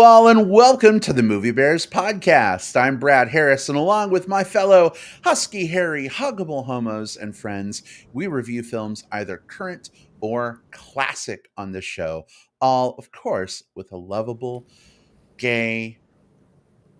all, and welcome to the Movie Bears podcast. I'm Brad Harris, and along with my fellow husky, hairy, huggable homos and friends, we review films either current or classic on this show, all, of course, with a lovable gay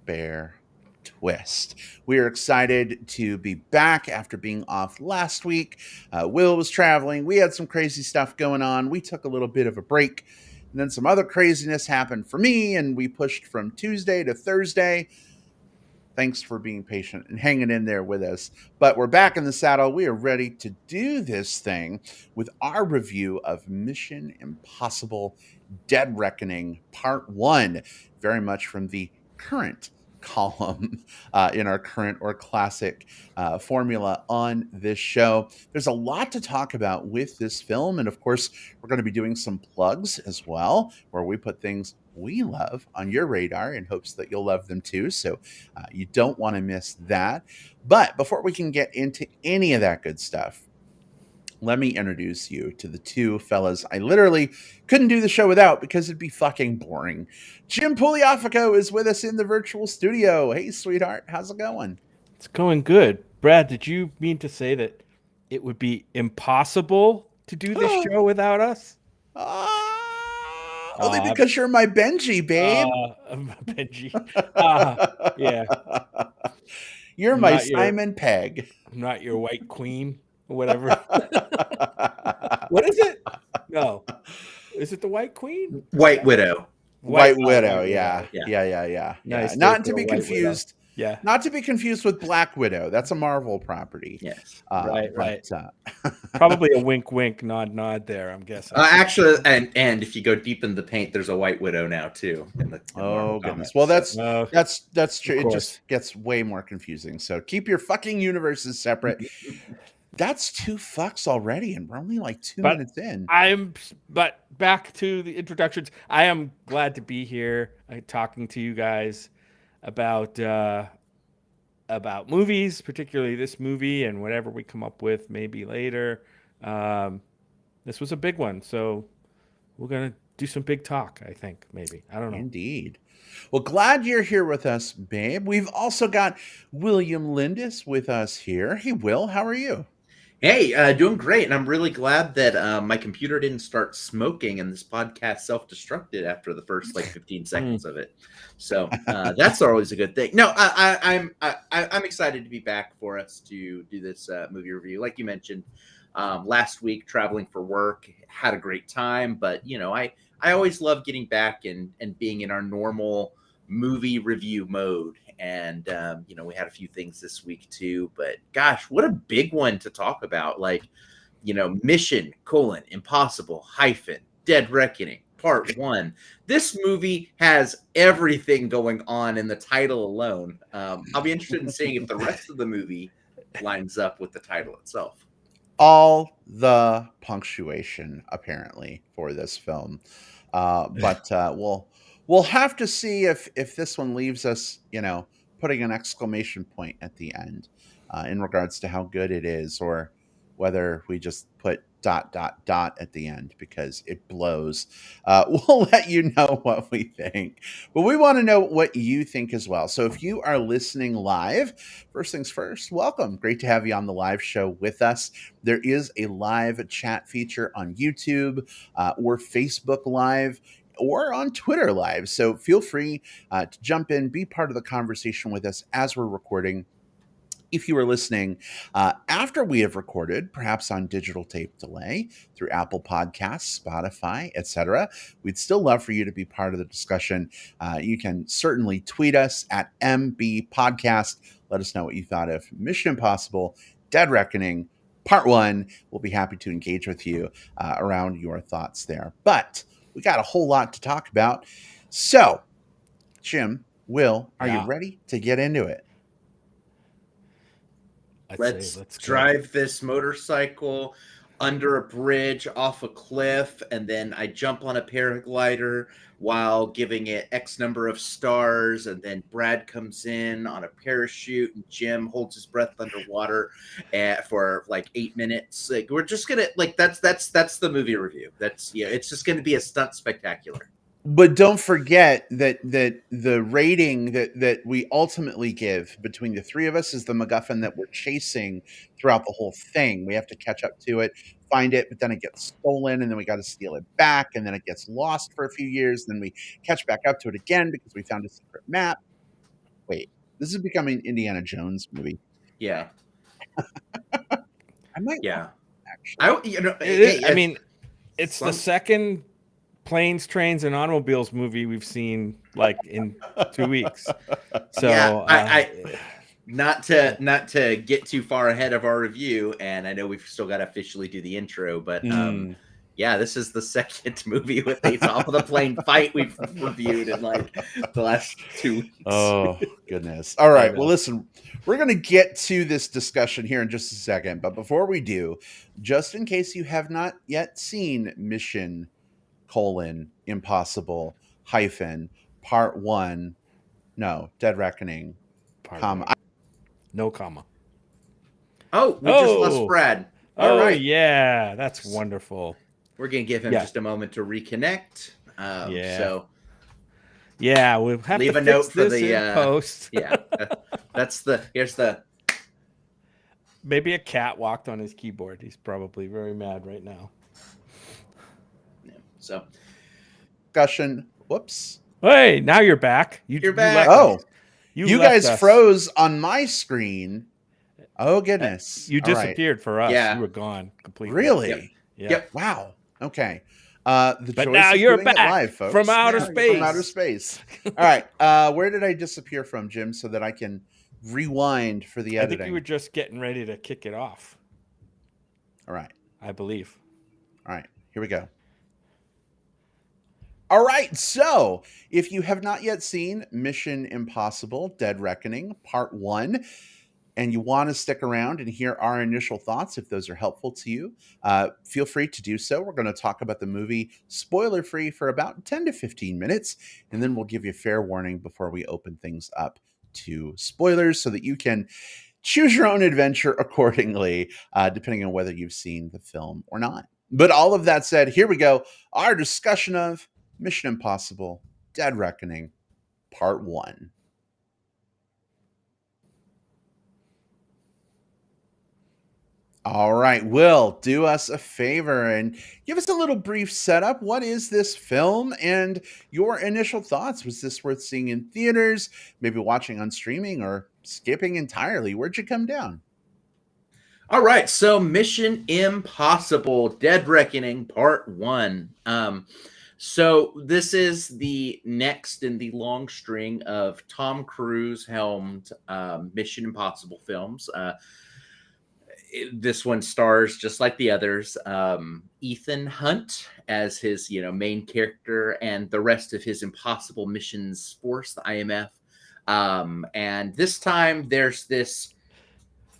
bear twist. We are excited to be back after being off last week. Will was traveling. We had some crazy stuff going on. We took a little bit of a break. And then some other craziness happened for me, and we pushed from Tuesday to Thursday. Thanks for being patient and hanging in there with us. But we're back in the saddle. We are ready to do this thing with our review of Mission Impossible Dead Reckoning Part 1, very much from the current column in our current or classic formula on this show. There's a lot to talk about with this film, and of course we're going to be doing some plugs as well, where we put things we love on your radar in hopes that you'll love them too, so you don't want to miss that. But before we can get into any of that good stuff, let me introduce you to the two fellas I literally couldn't do the show without because it'd be fucking boring. Jim Pugliafico is with us in the virtual studio. Hey, sweetheart, how's it going? It's going good. Brad, did you mean to say that it would be impossible to do this show without us? Only because you're my Benji, babe. Benji. Yeah. You're my Simon Pegg. I'm not your white queen or whatever. What is it? No. Is it the White Queen? White Widow. White Widow, yeah. Nice. Not to be confused. Yeah. Not to be confused with Black Widow. That's a Marvel property. Yes. Right. Probably a wink, wink, nod, nod there, I'm guessing. Actually, and if you go deep in the paint, there's a White Widow now too. Oh goodness. Well, that's true. It just gets way more confusing. So keep your fucking universes separate. That's 2 fucks already, and we're only like 2 minutes in. But back to the introductions. I am glad to be here talking to you guys about movies, particularly this movie and whatever we come up with maybe later. This was a big one, so we're gonna do some big talk. I think maybe I don't know. Indeed. Well, glad you're here with us, babe. We've also got William Lindis with us here. Hey, Will, how are you? Hey, doing great, and I'm really glad that my computer didn't start smoking and this podcast self-destructed after the first 15 seconds of it. So that's always a good thing. No, I'm excited to be back for us to do this movie review. Like you mentioned, last week traveling for work, had a great time, but I always love getting back and being in our normal movie review mode. And we had a few things this week too, but gosh, what a big one to talk about. Mission: Impossible - Dead Reckoning Part 1. This movie has everything going on in the title alone. I'll be interested in seeing if the rest of the movie lines up with the title itself. All the punctuation apparently for this film, but we'll have to see if this one leaves us, putting an exclamation point at the end in regards to how good it is, or whether we just put ... at the end because it blows. We'll let you know what we think, but we want to know what you think as well. So if you are listening live, first things first, welcome. Great to have you on the live show with us. There is a live chat feature on YouTube or Facebook Live, or on Twitter Live. So feel free to jump in, be part of the conversation with us as we're recording. If you are listening after we have recorded, perhaps on digital tape delay through Apple Podcasts, Spotify, etc., we'd still love for you to be part of the discussion. You can certainly tweet us at MB Podcast. Let us know what you thought of Mission Impossible Dead Reckoning Part 1. We'll be happy to engage with you around your thoughts there. But we got a whole lot to talk about. So, Jim, Will, are you ready to get into it? Let's drive this motorcycle under a bridge off a cliff, and then I jump on a paraglider while giving it X number of stars, and then Brad comes in on a parachute, and Jim holds his breath underwater for 8 minutes. We're just gonna that's the movie review. It's just gonna be a stunt spectacular. But don't forget that the rating that we ultimately give between the three of us is the MacGuffin that we're chasing throughout the whole thing. We have to catch up to it, find it, but then it gets stolen, and then we got to steal it back, and then it gets lost for a few years. Then we catch back up to it again because we found a secret map. Wait, this is becoming Indiana Jones movie. Yeah. I might Yeah. actually. I mean, it's the second planes, trains, and automobiles movie we've seen like in 2 weeks. So yeah, not to get too far ahead of our review, and I know we've still got to officially do the intro, but yeah, this is the second movie with a top of the plane fight we've reviewed in like the last 2 weeks. Oh, goodness. All right. Well, listen, we're going to get to this discussion here in just a second. But before we do, just in case you have not yet seen Mission: Impossible Part 1, no, Dead Reckoning, comma. No comma. Oh, we just lost Brad. All right. Yeah, that's wonderful. We're going to give him just a moment to reconnect. So yeah, we'll have leave to a note fix for this the in post. Yeah, here's the. Maybe a cat walked on his keyboard. He's probably very mad right now. Yeah, so discussion. Whoops. Hey, now you're back. You're back. You guys froze on my screen. Oh, goodness. You disappeared for us. Yeah. You were gone completely. Really? Yep. Wow. Okay. But now you're back live, folks. from outer space. From outer space. All right. Where did I disappear from, Jim, so that I can rewind for the editing? I think you were just getting ready to kick it off. All right. I believe. All right. Here we go. All right, so if you have not yet seen Mission: Impossible Dead Reckoning Part 1, and you want to stick around and hear our initial thoughts, if those are helpful to you, feel free to do so. We're going to talk about the movie spoiler-free for about 10 to 15 minutes, and then we'll give you a fair warning before we open things up to spoilers so that you can choose your own adventure accordingly, depending on whether you've seen the film or not. But all of that said, here we go. Our discussion of Mission: Impossible Dead Reckoning Part 1. All right, Will, do us a favor and give us a little brief setup. What is this film and your initial thoughts? Was this worth seeing in theaters, maybe watching on streaming, or skipping entirely? Where'd you come down? All right, so Mission: Impossible Dead Reckoning Part 1. So this is the next in the long string of Tom Cruise helmed Mission Impossible films. This one stars, just like the others, Ethan Hunt as his main character, and the rest of his Impossible Missions force, the IMF. And this time there's this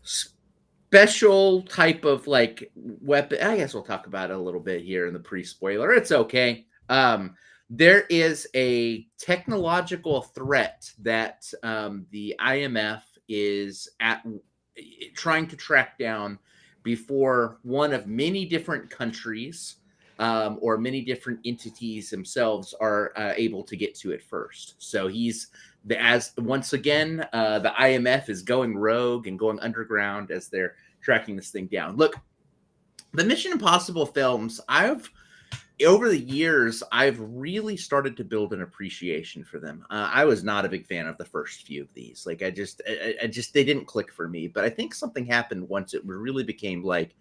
special type of like weapon. I guess we'll talk about it a little bit here in the pre-spoiler. It's okay. There is a technological threat that the IMF is trying to track down before one of many different countries or many different entities themselves are able to get to it first. So once again, the IMF is going rogue and going underground as they're tracking this thing down. Look, the Mission Impossible films, over the years, I've really started to build an appreciation for them. I was not a big fan of the first few of these. Like, I just, they didn't click for me. But I think something happened once it really became like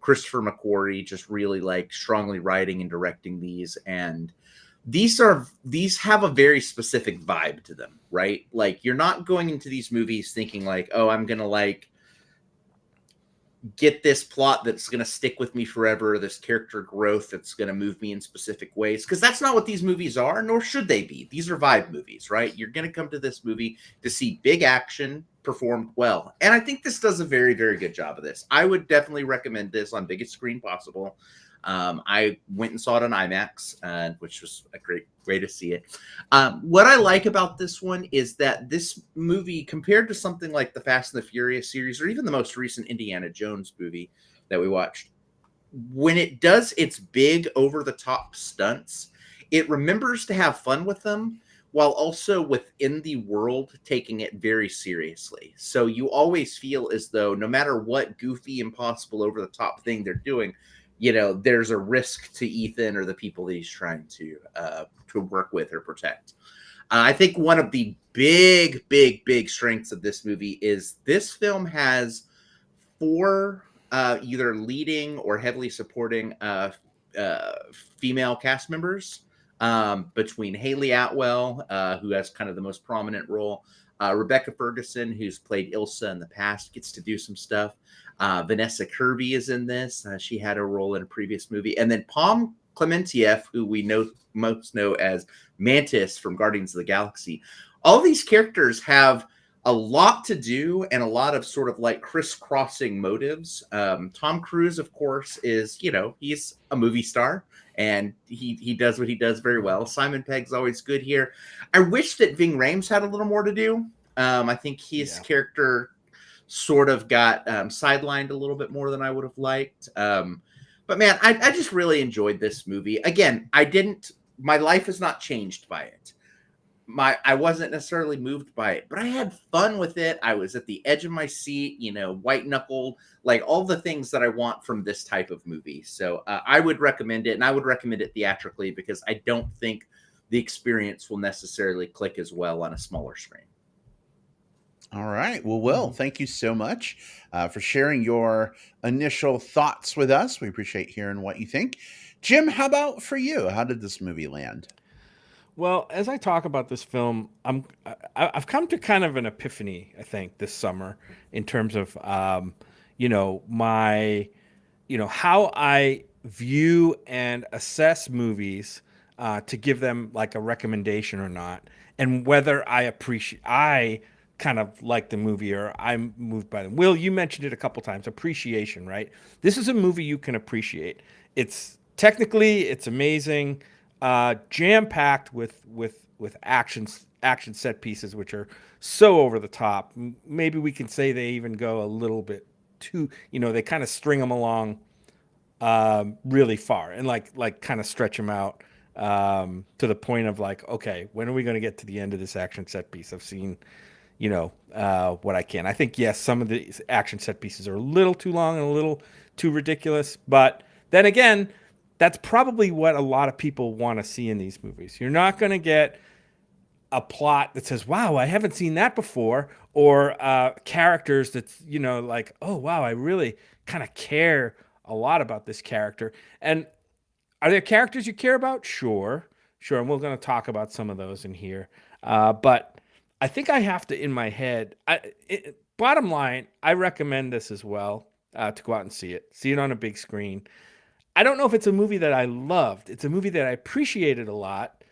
Christopher McQuarrie just really like strongly writing and directing these. And these have a very specific vibe to them, right? Like, you're not going into these movies thinking like, oh, I'm going to like get this plot that's going to stick with me forever, this character growth that's going to move me in specific ways, because that's not what these movies are, nor should they be. These are vibe movies, right? You're going to come to this movie to see big action performed well, and I think this does a very, very good job of this. I would definitely recommend this on biggest screen possible. I went and saw it on IMAX, which was a great way to see it. What I like about this one is that this movie, compared to something like the Fast and the Furious series, or even the most recent Indiana Jones movie that we watched, when it does its big over-the-top stunts, it remembers to have fun with them while also within the world taking it very seriously. So you always feel as though no matter what goofy, impossible, over the top thing they're doing, there's a risk to Ethan or the people that he's trying to work with or protect. I think one of the big, big, big strengths of this movie is this film has four either leading or heavily supporting female cast members, between Haley Atwell, who has kind of the most prominent role, Rebecca Ferguson, who's played Ilsa in the past, gets to do some stuff. Vanessa Kirby is in this. She had a role in a previous movie. And then Palm Clementieff, who we most know as Mantis from Guardians of the Galaxy. All these characters have a lot to do and a lot of sort of like crisscrossing motives. Tom Cruise, of course, is, he's a movie star and he does what he does very well. Simon Pegg's always good here. I wish that Ving Rhames had a little more to do. I think his character sort of got sidelined a little bit more than I would have liked. But man, I just really enjoyed this movie. Again, my life has not changed by it. I wasn't necessarily moved by it, but I had fun with it. I was at the edge of my seat, white knuckled, like all the things that I want from this type of movie. So I would recommend it, and I would recommend it theatrically because I don't think the experience will necessarily click as well on a smaller screen. All right. Well, Will, thank you so much for sharing your initial thoughts with us. We appreciate hearing what you think. Jim, how about for you? How did this movie land? Well, as I talk about this film, I've come to kind of an epiphany, I think, this summer in terms of my how I view and assess movies to give them like a recommendation or not, and whether I kind of like the movie or I'm moved by them. Will, you mentioned it a couple times, appreciation, right? This is a movie you can appreciate. It's amazing. Jam packed with action set pieces, which are so over the top. Maybe we can say they even go a little bit too. They kind of string them along really far and like kind of stretch them out to the point of like, okay, when are we going to get to the end of this action set piece? I've seen, what I can. I think yes, some of the action set pieces are a little too long and a little too ridiculous, but then again, that's probably what a lot of people want to see in these movies. You're not going to get a plot that says, wow, I haven't seen that before, or characters that's, like, oh, wow, I really kind of care a lot about this character. And are there characters you care about? Sure. And we're going to talk about some of those in here. But I think I have to, in my head, bottom line, I recommend this as well to go out and see it on a big screen. I don't know if it's a movie that I loved. It's a movie that I appreciated a lot.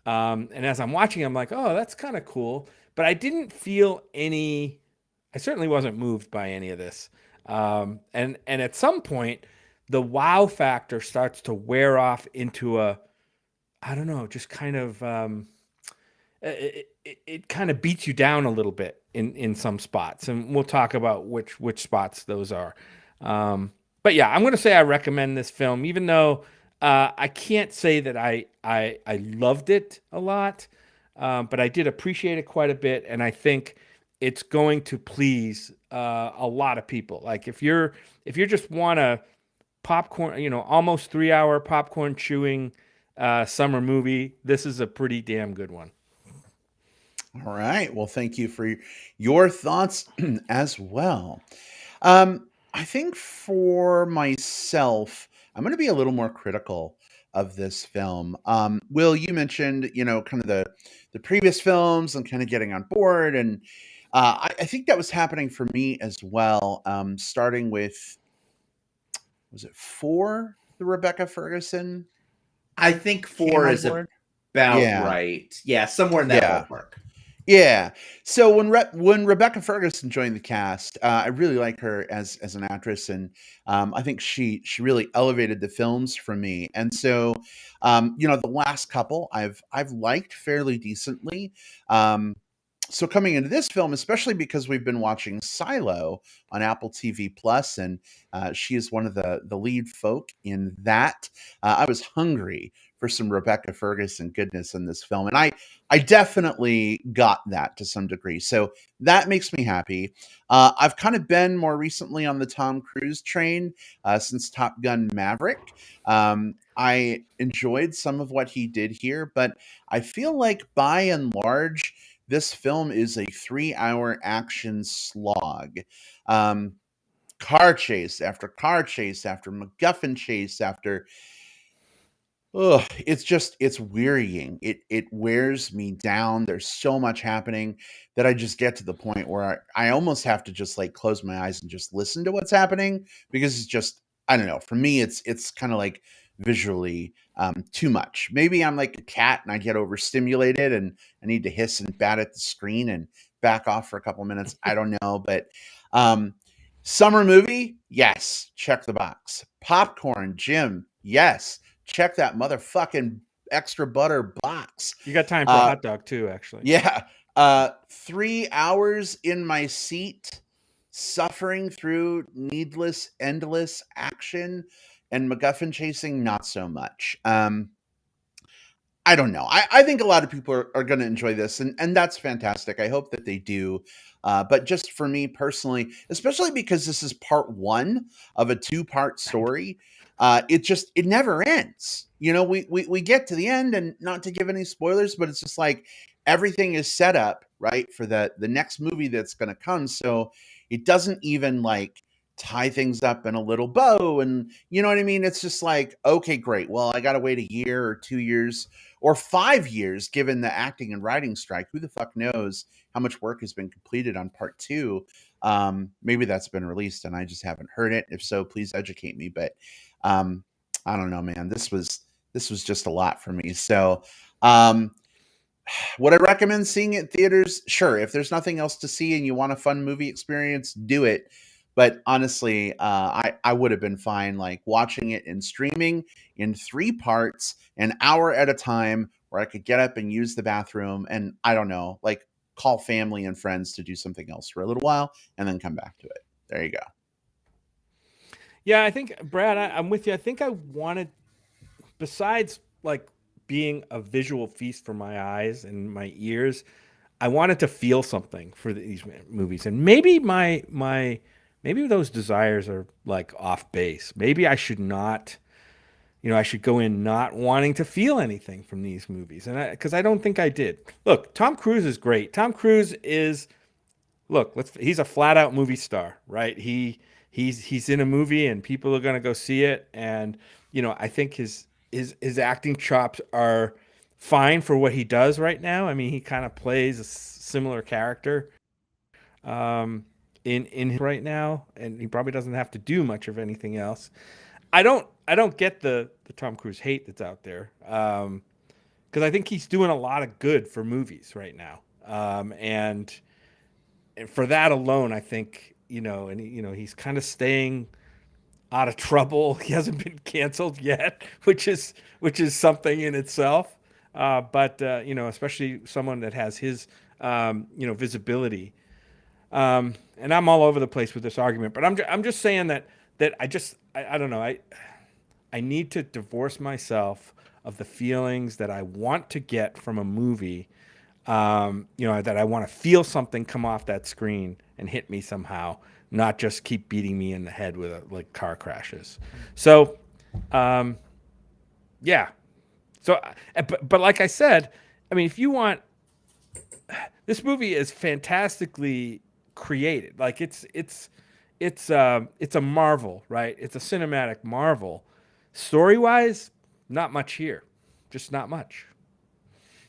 And as I'm watching, I'm like, oh, that's kind of cool. But I didn't feel I certainly wasn't moved by any of this. And at some point, the wow factor starts to wear off into I don't know, just kind of, it kind of beats you down a little bit in some spots. And we'll talk about which spots those are. But yeah, I'm going to say I recommend this film, even though I can't say that I loved it a lot, but I did appreciate it quite a bit, and I think it's going to please a lot of people. Like if you just want a popcorn, almost 3-hour popcorn chewing summer movie, this is a pretty damn good one. All right. Well, thank you for your thoughts as well. I think for myself, I'm going to be a little more critical of this film. Will, you mentioned, kind of the previous films and kind of getting on board, and I think that was happening for me as well. Starting with, was it 4, the Rebecca Ferguson? I think Came 4 on is board? about Yeah. right. Yeah, somewhere in that Yeah. ballpark. Yeah. So when Rebecca Ferguson joined the cast, I really like her as an actress, and I think she really elevated the films for me. And so, the last couple I've liked fairly decently. So coming into this film, especially because we've been watching Silo on Apple TV Plus, and she is one of the lead folk in that, I was hungry for some Rebecca Ferguson goodness in this film. And I definitely got that to some degree. So that makes me happy. I've kind of been more recently on the Tom Cruise train since Top Gun Maverick. I enjoyed some of what he did here, but I feel like by and large, this film is a 3-hour action slog. Um, Car chase after car chase after MacGuffin chase after it's wearying. It wears me down. There's so much happening that I just get to the point where I almost have to just like close my eyes and just listen to what's happening because it's just I don't know. For me, it's kind of like visually too much. Maybe I'm like a cat and I get overstimulated and I need to hiss and bat at the screen and back off for a couple minutes. I don't know, but um, summer movie, yes, check the box. Popcorn, Jim, yes, check that motherfucking extra butter box. You got time for a hot dog too, actually. Yeah. 3 hours in my seat, suffering through needless, endless action and MacGuffin chasing, not so much. I don't know. I think a lot of people are going to enjoy this, and that's fantastic. I hope that they do. But just for me personally, especially because this is part one of a two-part story, it never ends. You know, we get to the end, and not to give any spoilers, but it's just like everything is set up right for the next movie that's going to come. So it doesn't even like tie things up in a little bow, and you know what I mean. It's just like, okay, great. Well, I got to wait a year or 2 years or 5 years, given the acting and writing strike. Who the fuck knows how much work has been completed on part two? Maybe that's been released and I just haven't heard it. If so, please educate me. But um, I don't know, man. This was just a lot for me. So um, would I recommend seeing it in theaters? Sure. If there's nothing else to see and you want a fun movie experience, do it. But honestly, I would have been fine like watching it in streaming in 3 parts, an hour at a time, where I could get up and use the bathroom and I don't know, like call family and friends to do something else for a little while and then come back to it. There you go. Yeah, I think Brad, I'm with you. I think I wanted, besides like being a visual feast for my eyes and my ears, I wanted to feel something for these movies, and maybe maybe those desires are like off base. Maybe I should not, I should go in not wanting to feel anything from these movies, and because I don't think I did. Look, Tom Cruise is great. Tom Cruise is he's a flat out movie star, right? He's in a movie and people are gonna go see it, and I think his acting chops are fine for what he does right now. I mean, he kind of plays a similar character in right now, and he probably doesn't have to do much of anything else. I don't get the Tom Cruise hate that's out there, because I think he's doing a lot of good for movies right now, and for that alone, I think he's kind of staying out of trouble. He hasn't been canceled yet, which is something in itself. But especially someone that has his visibility. And I'm all over the place with this argument, but I'm just saying that I don't know. I need to divorce myself of the feelings that I want to get from a movie. That I want to feel something come off that screen and hit me somehow, not just keep beating me in the head with like car crashes. So, yeah. So, but like I said, I mean, if you want, this movie is fantastically created. Like it's a marvel, right? It's a cinematic marvel. Story wise, not much here, just not much.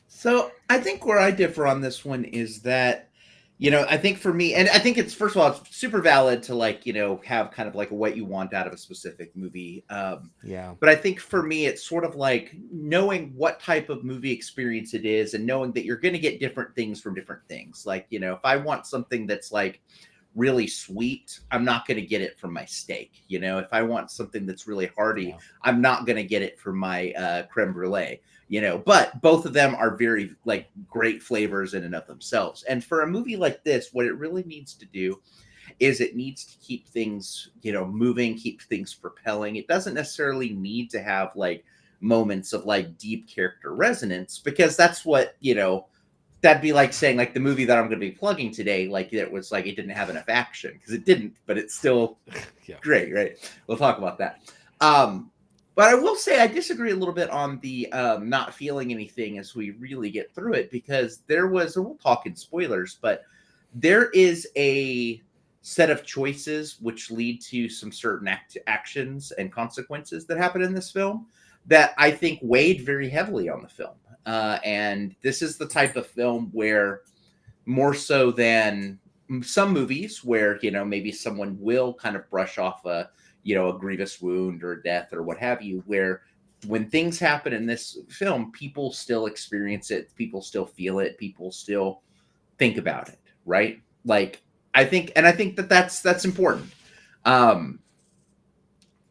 So I think where I differ on this one is that, I think for me, and I think it's, first of all, it's super valid to like, have kind of like what you want out of a specific movie. Yeah. But I think for me, it's sort of like knowing what type of movie experience it is and knowing that you're going to get different things from different things. Like, if I want something that's like really sweet, I'm not going to get it from my steak. If I want something that's really hearty, Yeah. I'm not going to get it from my creme brulee. But both of them are very like great flavors in and of themselves. And for a movie like this, what it really needs to do is it needs to keep things, moving, keep things propelling. It doesn't necessarily need to have like moments of like deep character resonance, because that's what, that'd be like saying like the movie that I'm going to be plugging today, like it was like it didn't have enough action, because it didn't, but it's still Yeah. great, right? We'll talk about that. But I will say I disagree a little bit on the not feeling anything as we really get through it, because there was, and we'll talk in spoilers, but there is a set of choices which lead to some certain actions and consequences that happen in this film that I think weighed very heavily on the film. And this is the type of film where, more so than some movies where, maybe someone will kind of brush off a grievous wound or death or what have you, where when things happen in this film, people still experience it, people still feel it, people still think about it, right? Like, I think that that's important.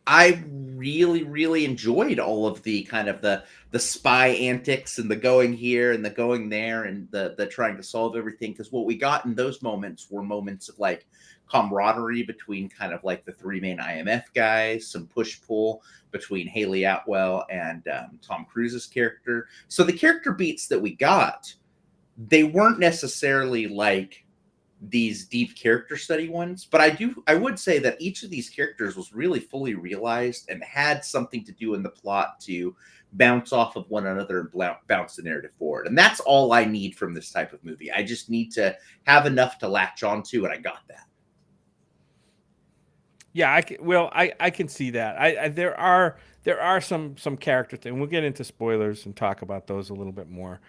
I really, really enjoyed all of the kind of the spy antics and the going here and the going there and the trying to solve everything, because what we got in those moments were moments of like camaraderie between kind of like the three main IMF guys, some push pull between Haley Atwell and Tom Cruise's character. So the character beats that we got, they weren't necessarily like these deep character study ones, but I would say that each of these characters was really fully realized and had something to do in the plot to bounce off of one another and bounce the narrative forward. And that's all I need from this type of movie. I just need to have enough to latch onto, and I got that. Yeah, I can see that. There are some character things. We'll get into spoilers and talk about those a little bit more,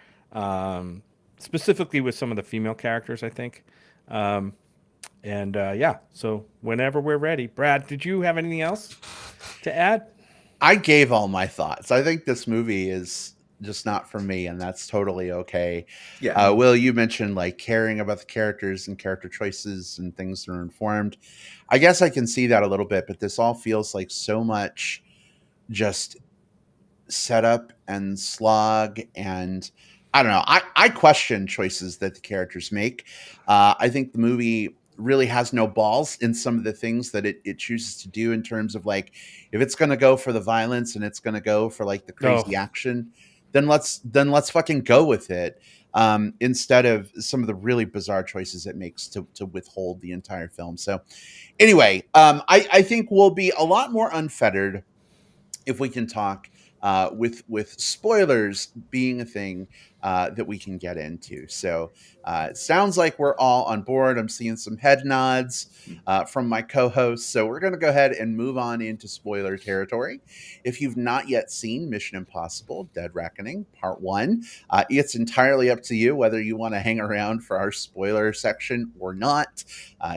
specifically with some of the female characters, I think. Yeah, so whenever we're ready. Brad, did you have anything else to add? I gave all my thoughts. I think this movie is just not for me, and that's totally okay. Yeah. Will, you mentioned like caring about the characters and character choices and things that are informed. I guess I can see that a little bit, but this all feels like so much just setup and slog, and I don't know. I question choices that the characters make. I think the movie really has no balls in some of the things that it chooses to do, in terms of like, if it's going to go for the violence and it's going to go for like the crazy action, then let's fucking go with it, instead of some of the really bizarre choices it makes to withhold the entire film. So anyway, I think we'll be a lot more unfettered if we can talk, with spoilers being a thing that we can get into. So it sounds like we're all on board. I'm seeing some head nods from my co-hosts. So we're going to go ahead and move on into spoiler territory. If you've not yet seen Mission Impossible: Dead Reckoning Part 1, it's entirely up to you whether you want to hang around for our spoiler section or not.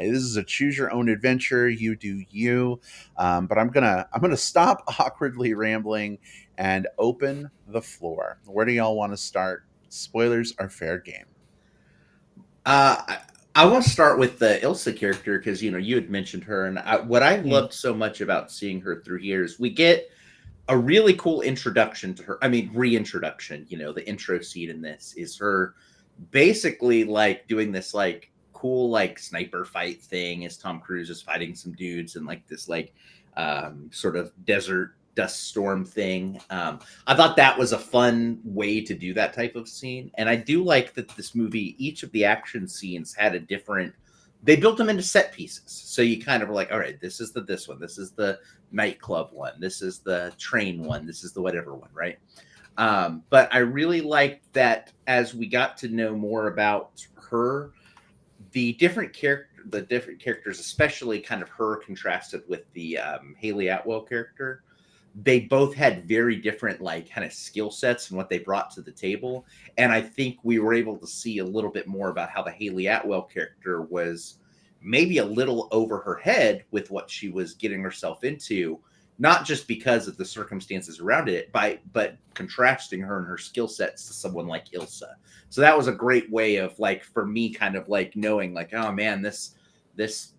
This is a choose your own adventure. You do you. But I'm gonna stop awkwardly rambling and open the floor. Where do y'all want to start? Spoilers are fair game. I want to start with the Ilsa character, because you had mentioned her, and what I loved so much about seeing her through here is we get a really cool introduction to her. I mean, reintroduction. The intro scene in this is her basically like doing this like cool like sniper fight thing as Tom Cruise is fighting some dudes and like this like sort of desert dust storm thing. I thought that was a fun way to do that type of scene, and I do like that this movie, each of the action scenes had a different. They built them into set pieces, so you kind of were like, all right, this is this one, this is the nightclub one, this is the train one, this is the whatever one, right? But I really liked that as we got to know more about her, the different characters, especially kind of her contrasted with the Haley Atwell character, they both had very different like kind of skill sets and what they brought to the table. And I think we were able to see a little bit more about how the Haley Atwell character was maybe a little over her head with what she was getting herself into, not just because of the circumstances around it, but contrasting her and her skill sets to someone like Ilsa. So that was a great way of like, for me, kind of like knowing like, oh man, this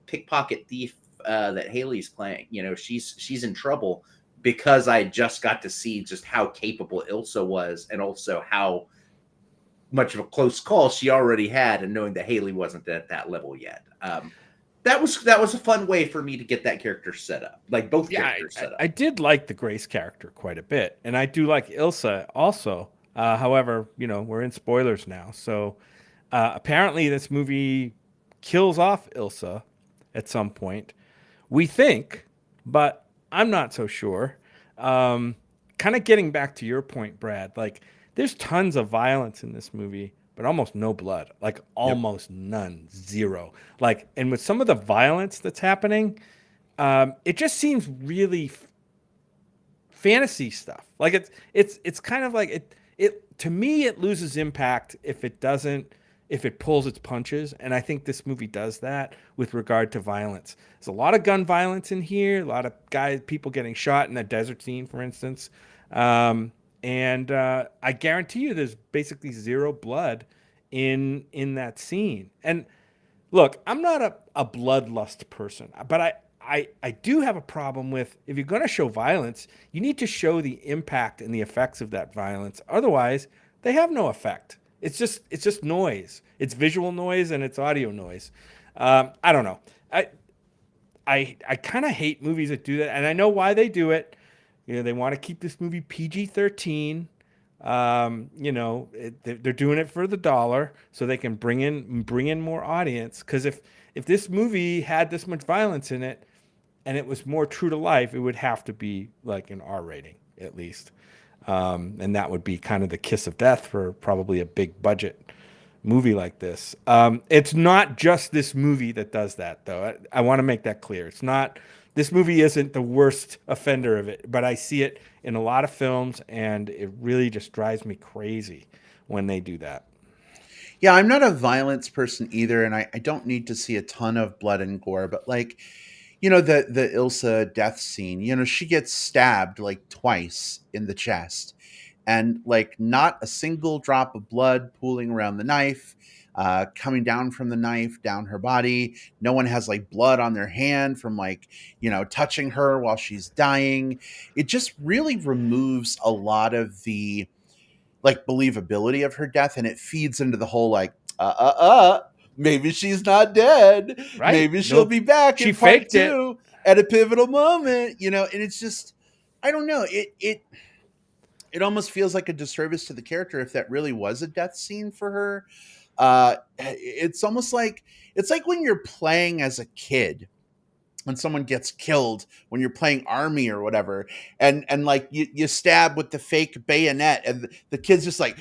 pickpocket thief that Haley's playing, she's in trouble, because I just got to see just how capable Ilsa was, and also how much of a close call she already had, and knowing that Haley wasn't at that level yet. that was a fun way for me to get that character set up, like both Yeah, characters set up. I did like the Grace character quite a bit, and I do like Ilsa also. However, we're in spoilers now, so apparently this movie kills off Ilsa at some point. We think, but I'm not so sure. Kind of getting back to your point, Brad, like there's tons of violence in this movie, but almost no blood, like Yep. almost none, zero. Like, and with some of the violence that's happening, it just seems really fantasy stuff. Like it's kind of like it to me it loses impact if it pulls its punches, and I think this movie does that with regard to violence. There's a lot of gun violence in here, a lot of people getting shot in the desert scene, for instance, and I guarantee you, there's basically zero blood in that scene. And look, I'm not a bloodlust person, but I do have a problem with if you're going to show violence, you need to show the impact and the effects of that violence. Otherwise, they have no effect. It's just noise. It's visual noise and it's audio noise. I don't know. I kind of hate movies that do that, and I know why they do it. They want to keep this movie PG-13. They're doing it for the dollar so they can bring in more audience. Because if this movie had this much violence in it and it was more true to life, it would have to be like an R rating at least, and that would be kind of the kiss of death for probably a big budget movie like this. It's not just this movie that does that, though. I want to make that clear. It's not. This movie isn't the worst offender of it, but I see it in a lot of films, and it really just drives me crazy when they do that. Yeah, I'm not a violence person either, and I don't need to see a ton of blood and gore, but like, the Ilsa death scene, she gets stabbed like twice in the chest, and like not a single drop of blood pooling around the knife, coming down from the knife down her body. No one has like blood on their hand from like, touching her while she's dying. It just really removes a lot of the like believability of her death, and it feeds into the whole like maybe she's not dead, Right? maybe she'll Nope. be back She in part faked it. 2 at a pivotal moment, and it's just, I don't know, it almost feels like a disservice to the character if that really was a death scene for her. It's almost like, it's like when you're playing as a kid, when someone gets killed, when you're playing army or whatever, and like you stab with the fake bayonet, and the kid's just like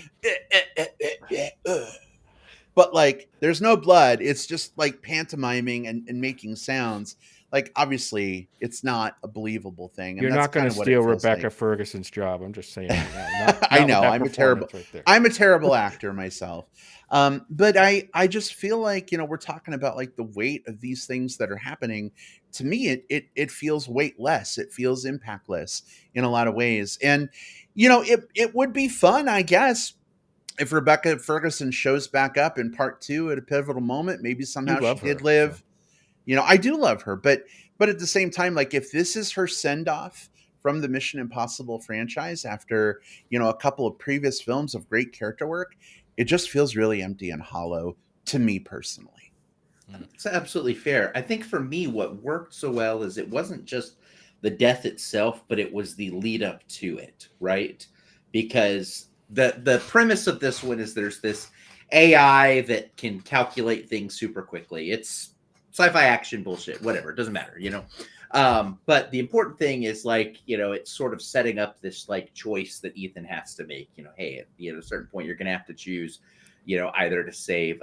but like there's no blood, it's just like pantomiming and making sounds. Like obviously it's not a believable thing, and You're that's not going kind to of what it steal feels Rebecca like. Ferguson's job. I'm just saying right now. Not, I not with know that I'm a terrible performance right there. I'm a terrible actor myself. But I just feel like, we're talking about like the weight of these things that are happening. To me, it feels weightless. It feels impactless in a lot of ways. And it would be fun, I guess, if Rebecca Ferguson shows back up in part 2 at a pivotal moment. Maybe You somehow she love did her, so live. I do love her, but at the same time, like if this is her send off from the Mission Impossible franchise after, a couple of previous films of great character work, it just feels really empty and hollow to me personally. It's absolutely fair. I think for me, what worked so well is it wasn't just the death itself, but it was the lead up to it, right? Because the premise of this one is there's this AI that can calculate things super quickly. It's sci-fi action bullshit, whatever. It doesn't matter, But the important thing is like, it's sort of setting up this like choice that Ethan has to make. Hey, at a certain point, you're going to have to choose, either to save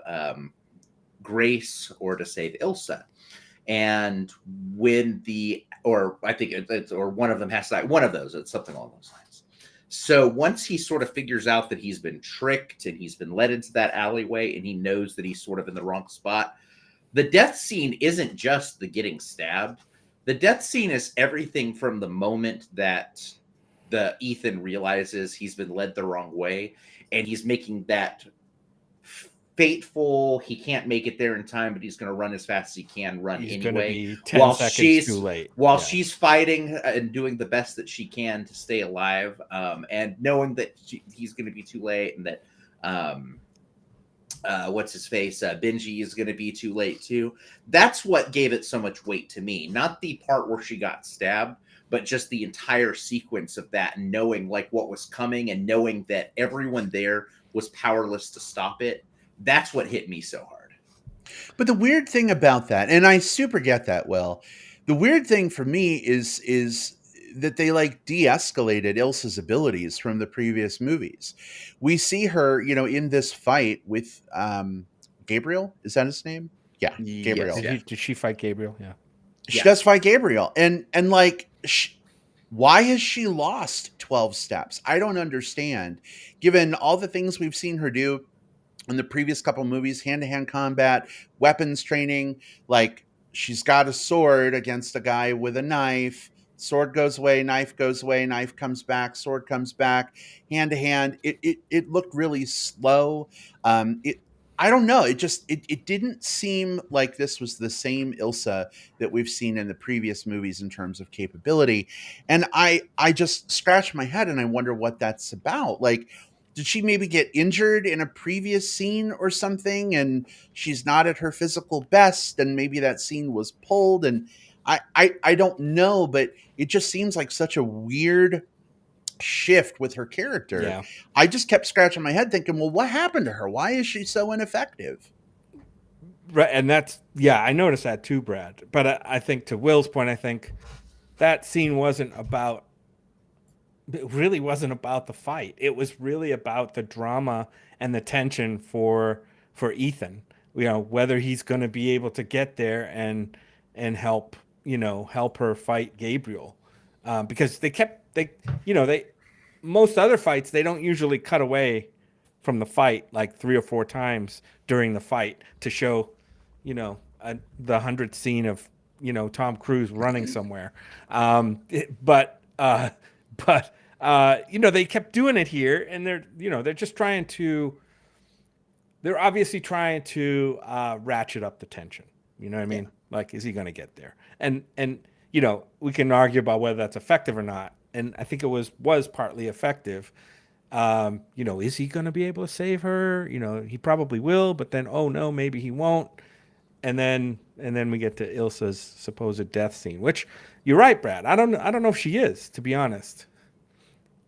Grace or to save Ilsa. And or I think it's, or one of them has to die. One of those, it's something along those lines. So once he sort of figures out that he's been tricked and he's been led into that alleyway and he knows that he's sort of in the wrong spot, the death scene isn't just the getting stabbed. The death scene is everything from the moment that the Ethan realizes he's been led the wrong way and he's making that fateful, he can't make it there in time, but he's going to run as fast as he can run he's anyway, going to be 10 seconds too late. while she's fighting and doing the best that she can to stay alive, and knowing that he's going to be too late, and that what's his face? Benji is going to be too late too. That's what gave it so much weight to me. Not the part where she got stabbed, but just the entire sequence of that, and knowing like what was coming, and knowing that everyone there was powerless to stop it. That's what hit me so hard. But the weird thing about that, and I super get that, Will, the weird thing for me is that they like de-escalated Ilsa's abilities from the previous movies. We see her, in this fight with Gabriel. Is that his name? Yeah, Yes, Gabriel. yeah. Did she fight Gabriel? Yeah. She Yeah. does fight Gabriel, and like, why has she lost 12 steps? I don't understand. Given all the things we've seen her do in the previous couple movies, hand-to-hand combat, weapons training, like she's got a sword against a guy with a knife. Sword goes away, knife goes away, knife comes back, sword comes back, hand to hand. It looked really slow. I don't know. It didn't seem like this was the same Ilsa that we've seen in the previous movies in terms of capability. And I just scratch my head and I wonder what that's about. Like, did she maybe get injured in a previous scene or something and she's not at her physical best and maybe that scene was pulled? And I don't know, but it just seems like such a weird shift with her character. Yeah. I just kept scratching my head thinking, well, what happened to her? Why is she so ineffective? Right, and I noticed that too, Brad. But I think to Will's point, I think that scene really wasn't about the fight. It was really about the drama and the tension for Ethan. Whether he's going to be able to get there and help her fight Gabriel, because most other fights they don't usually cut away from the fight like 3 or 4 times during the fight to show the 100th scene of Tom Cruise running somewhere, but they kept doing it here, and they're just trying to. They're obviously trying to ratchet up the tension. You know what I mean? Yeah. Like, is he going to get there? And we can argue about whether that's effective or not. And I think it was partly effective. Is he going to be able to save her? He probably will, but then, oh no, maybe he won't. And then we get to Ilsa's supposed death scene, which you're right, Brad. I don't know if she is, to be honest,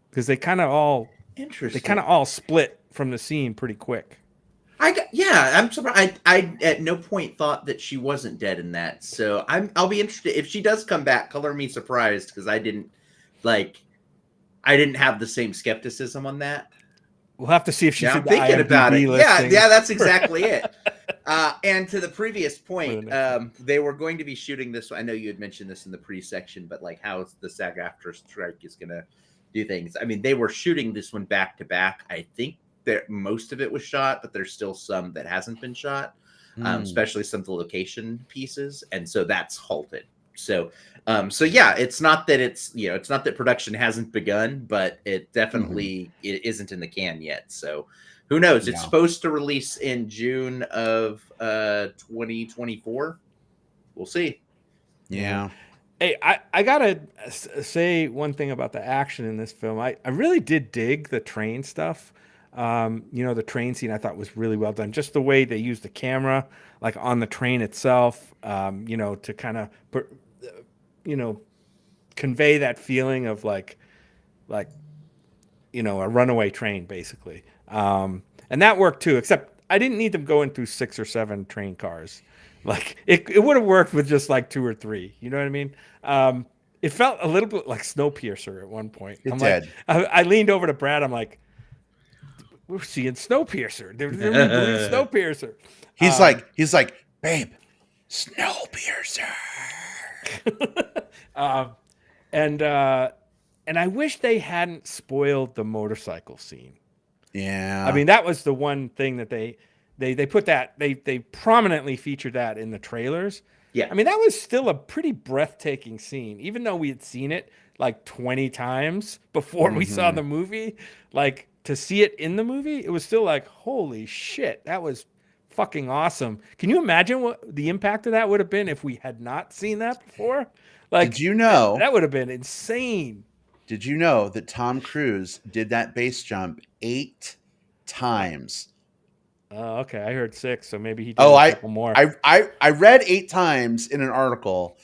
because they kind of all split from the scene pretty quick. I'm surprised. I at no point thought that she wasn't dead in that. So I'll be interested if she does come back. Color me surprised, because I didn't have the same skepticism on that. We'll have to see if she's I'm thinking IMDb about it. listing. Yeah, that's exactly it. And to the previous point, they were going to be shooting this. I know you had mentioned this in the pre-section, but like how the SAG-AFTRA strike is going to do things. I mean, they were shooting this one back to back. I think that most of it was shot, but there's still some that hasn't been shot, especially some of the location pieces, and so that's halted. So yeah, it's not that it's not that production hasn't begun, but it definitely it isn't in the can yet. So who knows? It's supposed to release in June of 2024. We'll see. Yeah. Hey, I gotta say one thing about the action in this film. I really did dig the train stuff. The train scene I thought was really well done. Just the way they used the camera, like on the train itself, to kind of, convey that feeling of like a runaway train, basically. And that worked too, except I didn't need them going through 6 or 7 train cars. Like it would have worked with just like 2 or 3. You know what I mean? It felt a little bit like Snowpiercer at one point. It did. Like, I leaned over to Brad. I'm like, we're seeing Snowpiercer. They're rebooting Snowpiercer. He's like, babe, Snowpiercer. And I wish they hadn't spoiled the motorcycle scene. Yeah. I mean, that was the one thing that they put that they prominently featured that in the trailers. Yeah. I mean, that was still a pretty breathtaking scene, even though we had seen it like 20 times before we saw the movie. Like, to see it in the movie, it was still like, holy shit, that was fucking awesome. Can you imagine what the impact of that would have been if we had not seen that before? Like, did you know that would have been insane? Did you know that Tom Cruise did that base jump 8 times? Okay, I heard 6, so maybe he did Oh, a couple more. I read 8 times in an article.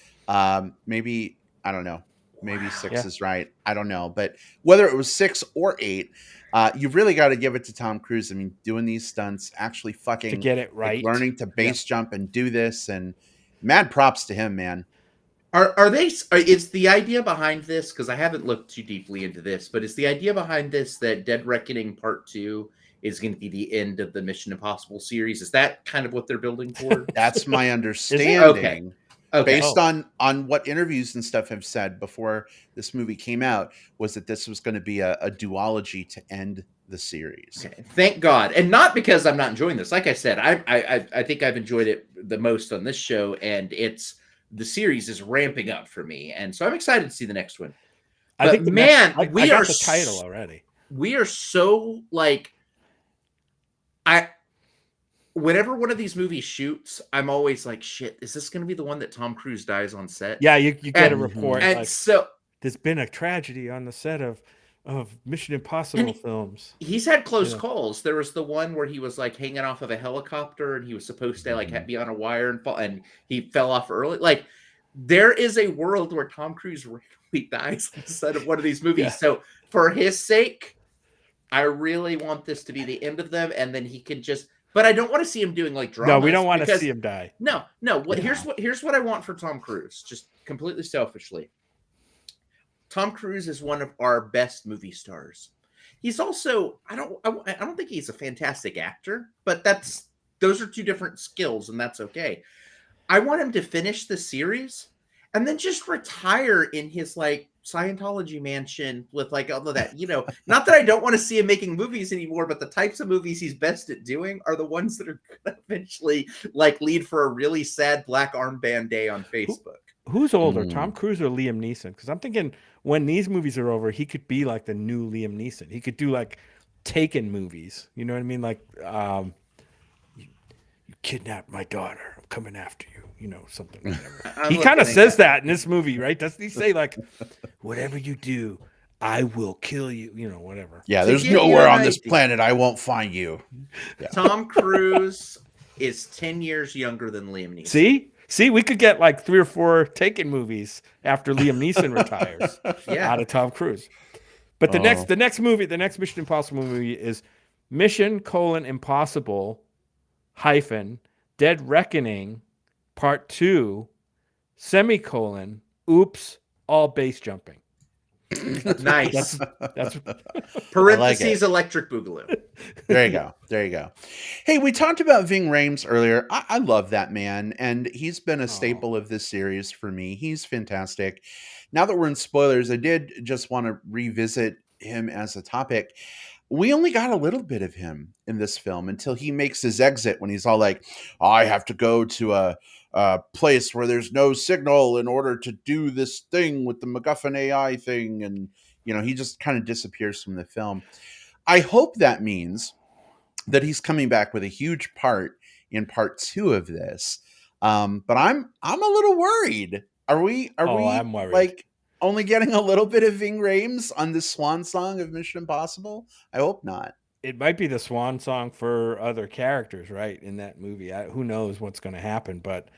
Maybe I don't know. Maybe 6 Yeah, is right. I don't know, but whether it was 6 or 8, you've really got to give it to Tom Cruise. I mean, doing these stunts, actually to fucking get it like right. learning to Yeah, base jump and do this, and mad props to him, man. Are they? Is the idea behind this? Because I haven't looked too deeply into this, but is the idea behind this that Dead Reckoning Part Two is going to be the end of the Mission Impossible series? Is that kind of what they're building towards? That's my is it? Okay. understanding. Okay. Based Oh, on what interviews and stuff have said before this movie came out, was that this was going to be a duology to end the series. Okay. Thank God, and not because I'm not enjoying this. Like I said, I think I've enjoyed it the most on this show, and it's the series is ramping up for me, and so I'm excited to see the next one. I But think the next. man, I got the title already. we are so like I whenever one of these movies shoots, I'm always like, shit, is this going to be the one that Tom Cruise dies on set? Yeah, you get a And report and like so there's been a tragedy on the set of Mission Impossible and films. he's had close Yeah. calls. There was the one where he was like hanging off of a helicopter and he was supposed to like be on a wire and fall, and he fell off early. Like there is a world where Tom Cruise randomly dies on the set of one of these movies. Yeah. So for his sake, I really want this to be the end of them, and then he can just. But I don't want to see him doing like dramas. No, we don't want to because see him die. No. Yeah. Here's what I want for Tom Cruise, just completely selfishly. Tom Cruise is one of our best movie stars. He's also I don't think he's a fantastic actor, but those are two different skills, and that's okay. I want him to finish the series and then just retire in his like Scientology mansion with like all of that. Not that I don't want to see him making movies anymore, but the types of movies he's best at doing are the ones that are going to eventually like lead for a really sad black armband day on Facebook. Who's older, Mm. Tom Cruise or Liam Neeson? Because I'm thinking when these movies are over, he could be like the new Liam Neeson. He could do like Taken movies. You know what I mean? Like, you kidnapped my daughter. I'm coming after you. You know, something. Whatever. I'm He kind of looking says at- that in this movie, right? Doesn't he say like, "Whatever you do, I will kill you"? You know, whatever. Yeah, To there's give you nowhere an on this idea. planet I won't find you. Tom Cruise is 10 years younger than Liam Neeson. See, we could get like 3 or 4 Taken movies after Liam Neeson retires Yeah. out of Tom Cruise. But the Oh. next movie, the next Mission Impossible movie is Mission: Impossible hyphen Dead Reckoning Part 2 semicolon Oops, all base jumping. Nice. That's Parentheses electric boogaloo. There you go. There you go. Hey, we talked about Ving Rhames earlier. I love that man, and he's been a staple of this series for me. He's fantastic. Now that we're in spoilers, I did just want to revisit him as a topic. We only got a little bit of him in this film until he makes his exit when he's all like, I have to go to a place where there's no signal in order to do this thing with the MacGuffin AI thing. And, he just kind of disappears from the film. I hope that means that he's coming back with a huge part in part 2 of this. But I'm a little worried. Are we I'm worried. like only getting a little bit of Ving Rhames on the swan song of Mission Impossible? I hope not. It might be the swan song for other characters, right? In that movie, who knows what's going to happen? But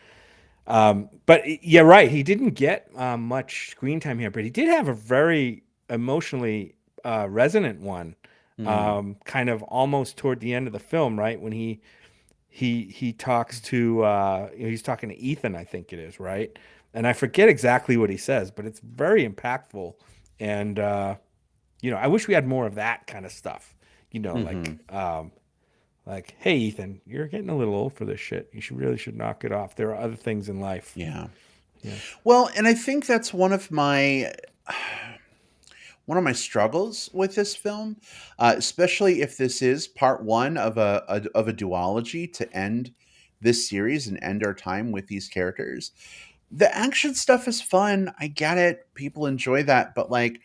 yeah, right. He didn't get much screen time here, but he did have a very emotionally resonant one, kind of almost toward the end of the film, right? When he talks to he's talking to Ethan, I think it is, right? And I forget exactly what he says, but it's very impactful. And I wish we had more of that kind of stuff. Like, hey, Ethan, you're getting a little old for this shit. You should knock it off. There are other things in life. Yeah. Yeah. Well, and I think that's one of my struggles with this film, especially if this is part 1 of a duology to end this series and end our time with these characters. The action stuff is fun. I get it. People enjoy that, but like,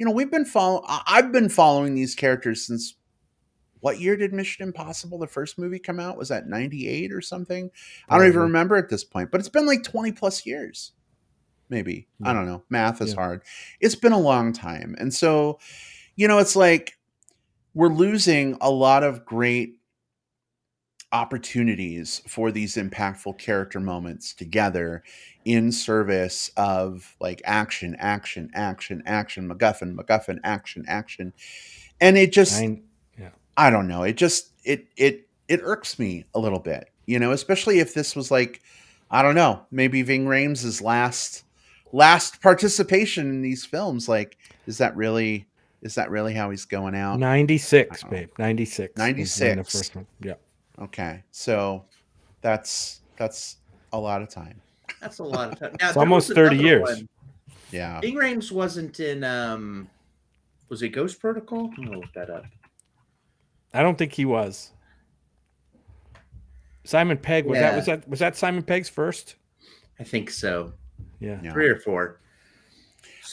I've been following these characters since what year did Mission Impossible, the first movie, come out? Was that 98 or something? I don't even Probably. remember at this point, but it's been like 20 plus years. Maybe. Yeah. I don't know. Math is Yeah. hard. It's been a long time. And so, it's like we're losing a lot of great opportunities for these impactful character moments together in service of like action, action, action, action, MacGuffin, MacGuffin, action, action. And it just, Nine, yeah. I don't know. It just it irks me a little bit, you know, especially if this was like, I don't know, maybe Ving Rhames' last participation in these films. Like, is that really how he's going out? I 96, don't know. babe. 96 was when the 96. first one. Yeah. Okay. So that's a lot of time. That's a lot of time. Now It's there was almost 30 another years. one. Yeah. Bing Rames wasn't in. Was it Ghost Protocol? I'm gonna look that up. I don't think he was. Simon Pegg was that Simon Pegg's first? I think so. Yeah. Yeah. 3 or 4.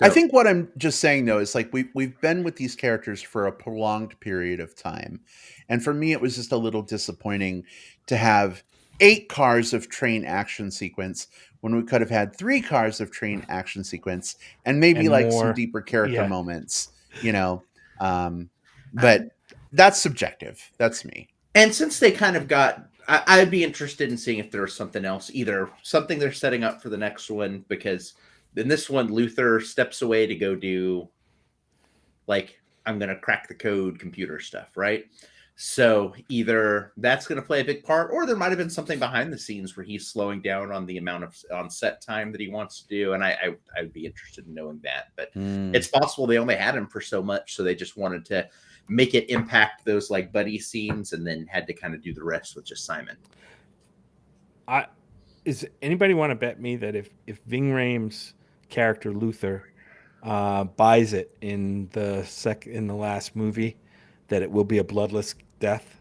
I think what I'm just saying though is like we've been with these characters for a prolonged period of time, and for me it was just a little disappointing to have 8 cars of train action sequence when we could have had 3 cars of train action sequence and maybe And like some more. deeper character Yeah. moments, you know. But that's subjective. That's me. And since they kind of got, I'd be interested in seeing if there was something else, either something they're setting up for the next one, because in this one, Luther steps away to go do, like, I'm going to crack the code computer stuff, right? So either that's going to play a big part, or there might have been something behind the scenes where he's slowing down on the amount of on-set time that he wants to do, and I'd be interested in knowing that. But it's possible they only had him for so much, so they just wanted to make it impact those like buddy scenes, and then had to kind of do the rest with just Simon. Is anybody want to bet me that if Ving Rhames' character Luther buys it in the last movie, that it will be a bloodless death?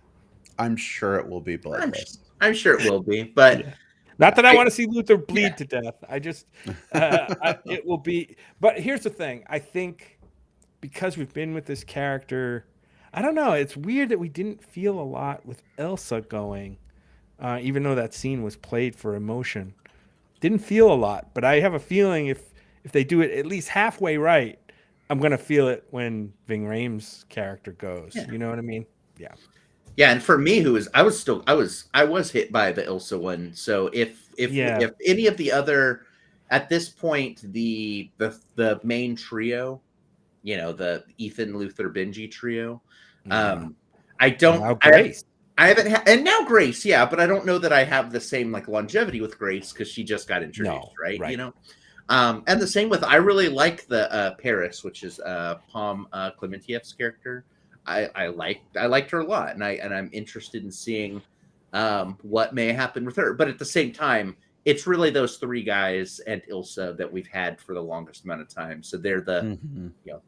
I'm sure it will be bloodless. I'm sure it will be, but not that I want to see Luther bleed to death. I just it will be. But here's the thing: I think because we've been with this character, I don't know. It's weird that we didn't feel a lot with Elsa going, even though that scene was played for emotion. Didn't feel a lot, but I have a feeling if they do it at least halfway right, I'm gonna feel it when Ving Rhames' character goes. Yeah. You know what I mean? Yeah. Yeah, and for me, I was hit by the Ilsa one. So if any of the other, at this point, the main trio, you know, the Ethan, Luther, Benji trio, I don't. Now Grace. I haven't and now Grace, yeah, but I don't know that I have the same like longevity with Grace because she just got introduced, right? You know, and the same with, I really like the Paris, which is Palm Clementieff's character. I liked her a lot, and I'm interested in seeing what may happen with her. But at the same time, it's really those 3 guys and Ilsa that we've had for the longest amount of time. So they're the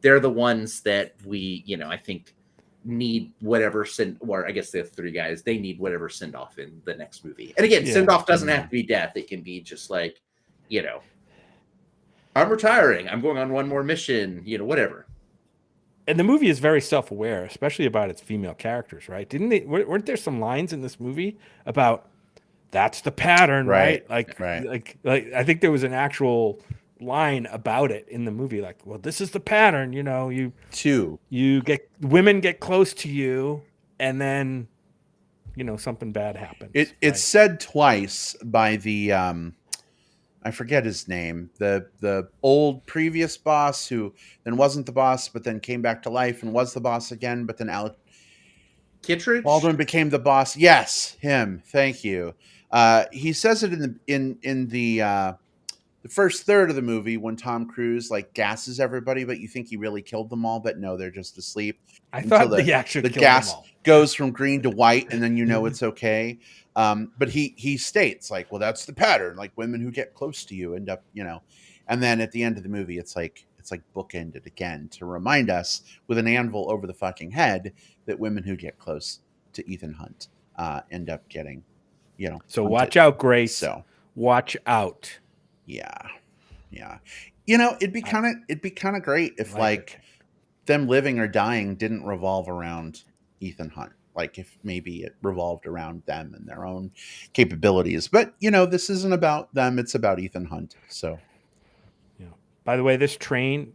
they're the ones that we, you know, I think need whatever or I guess the 3 guys, they need whatever send off in the next movie. And again, send off doesn't have to be death. It can be just like, you know, I'm retiring, I'm going on one more mission, you know, whatever. And the movie is very self-aware, especially about its female characters, right? Weren't there some lines in this movie about that's the pattern, right? Like I think there was an actual line about it in the movie, like, well, this is the pattern, you know, women get close to you, and then, you know, something bad happens. It's said twice by the I forget his name, the old previous boss who then wasn't the boss, but then came back to life and was the boss again. But then Alec Kittredge Baldwin became the boss. Yes, him. Thank you. He says it in the first third of the movie when Tom Cruise like gasses everybody, but you think he really killed them all, but no, they're just asleep. I thought the gas goes from green to white, and then you know it's okay. But he states like, well, that's the pattern. Like women who get close to you end up, you know, and then at the end of the movie, it's like bookended again to remind us with an anvil over the fucking head that women who get close to Ethan Hunt end up getting, you know. So hunted. watch out, Grace. So watch out. Yeah. You know, it'd be kind of great if like them living or dying didn't revolve around Ethan Hunt. Like if maybe it revolved around them and their own capabilities. But, you know, this isn't about them. It's about Ethan Hunt. So, yeah. By the way, this train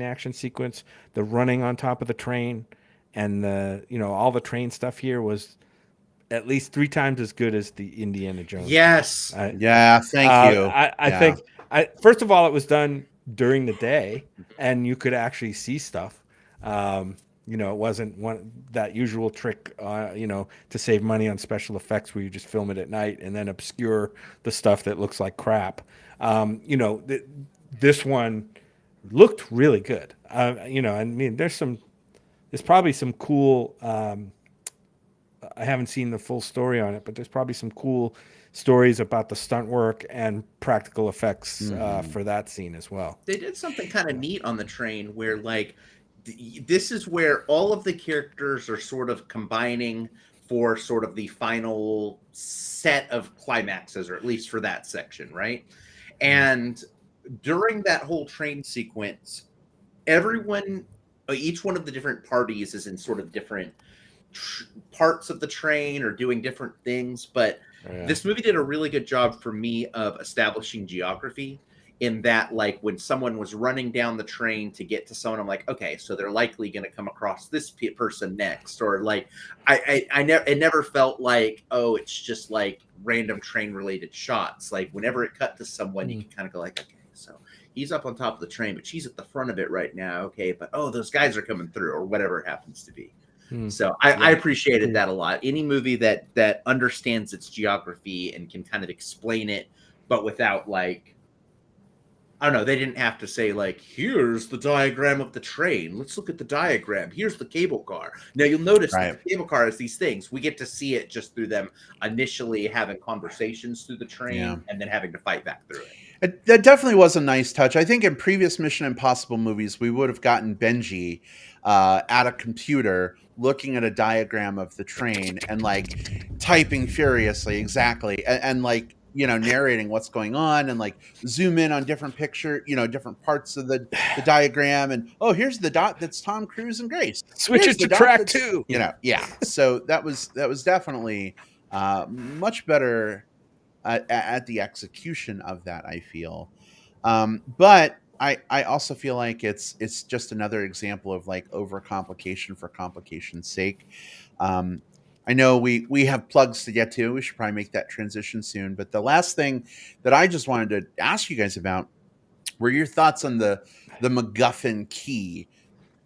action sequence, the running on top of the train and the, you know, all the train stuff here was at least 3 times as good as the Indiana Jones. Yes. Yeah, thank you. I Yeah. think first of all, it was done during the day, and you could actually see stuff. It wasn't that usual trick, to save money on special effects where you just film it at night and then obscure the stuff that looks like crap. This one looked really good. I mean, there's probably some cool. I haven't seen the full story on it, but there's probably some cool stories about the stunt work and practical effects for that scene as well. They did something kind of neat on the train where, like, this is where all of the characters are sort of combining for sort of the final set of climaxes, or at least for that section, right? And during that whole train sequence, each one of the different parties is in sort of different parts of the train or doing different things, but this movie did a really good job for me of establishing geography, in that, like, when someone was running down the train to get to someone, I'm like, okay, so they're likely going to come across this person next, or like it never felt like, oh, it's just like random train related shots. Like whenever it cut to someone, you can kind of go like, okay, so he's up on top of the train, but she's at the front of it right now. Okay, but oh, those guys are coming through, or whatever it happens to be. So I appreciated that a lot. Any movie that understands its geography and can kind of explain it, but without, like, I don't know, they didn't have to say, like, here's the diagram of the train. Let's look at the diagram. Here's the cable car. Now you'll notice that the cable car has these things. We get to see it just through them initially having conversations through the train and then having to fight back through it. That definitely was a nice touch. I think in previous Mission Impossible movies, we would have gotten Benji at a computer looking at a diagram of the train and like typing furiously, and like, narrating what's going on, and like zoom in on different different parts of the diagram, and oh, here's the dot that's Tom Cruise and Grace. Switch Here's it to the dot track that's, 2. So that was definitely much better at the execution of that, I feel. But I also feel like it's just another example of like overcomplication for complication's sake. I know we have plugs to get to. We should probably make that transition soon. But the last thing that I just wanted to ask you guys about were your thoughts on the MacGuffin key.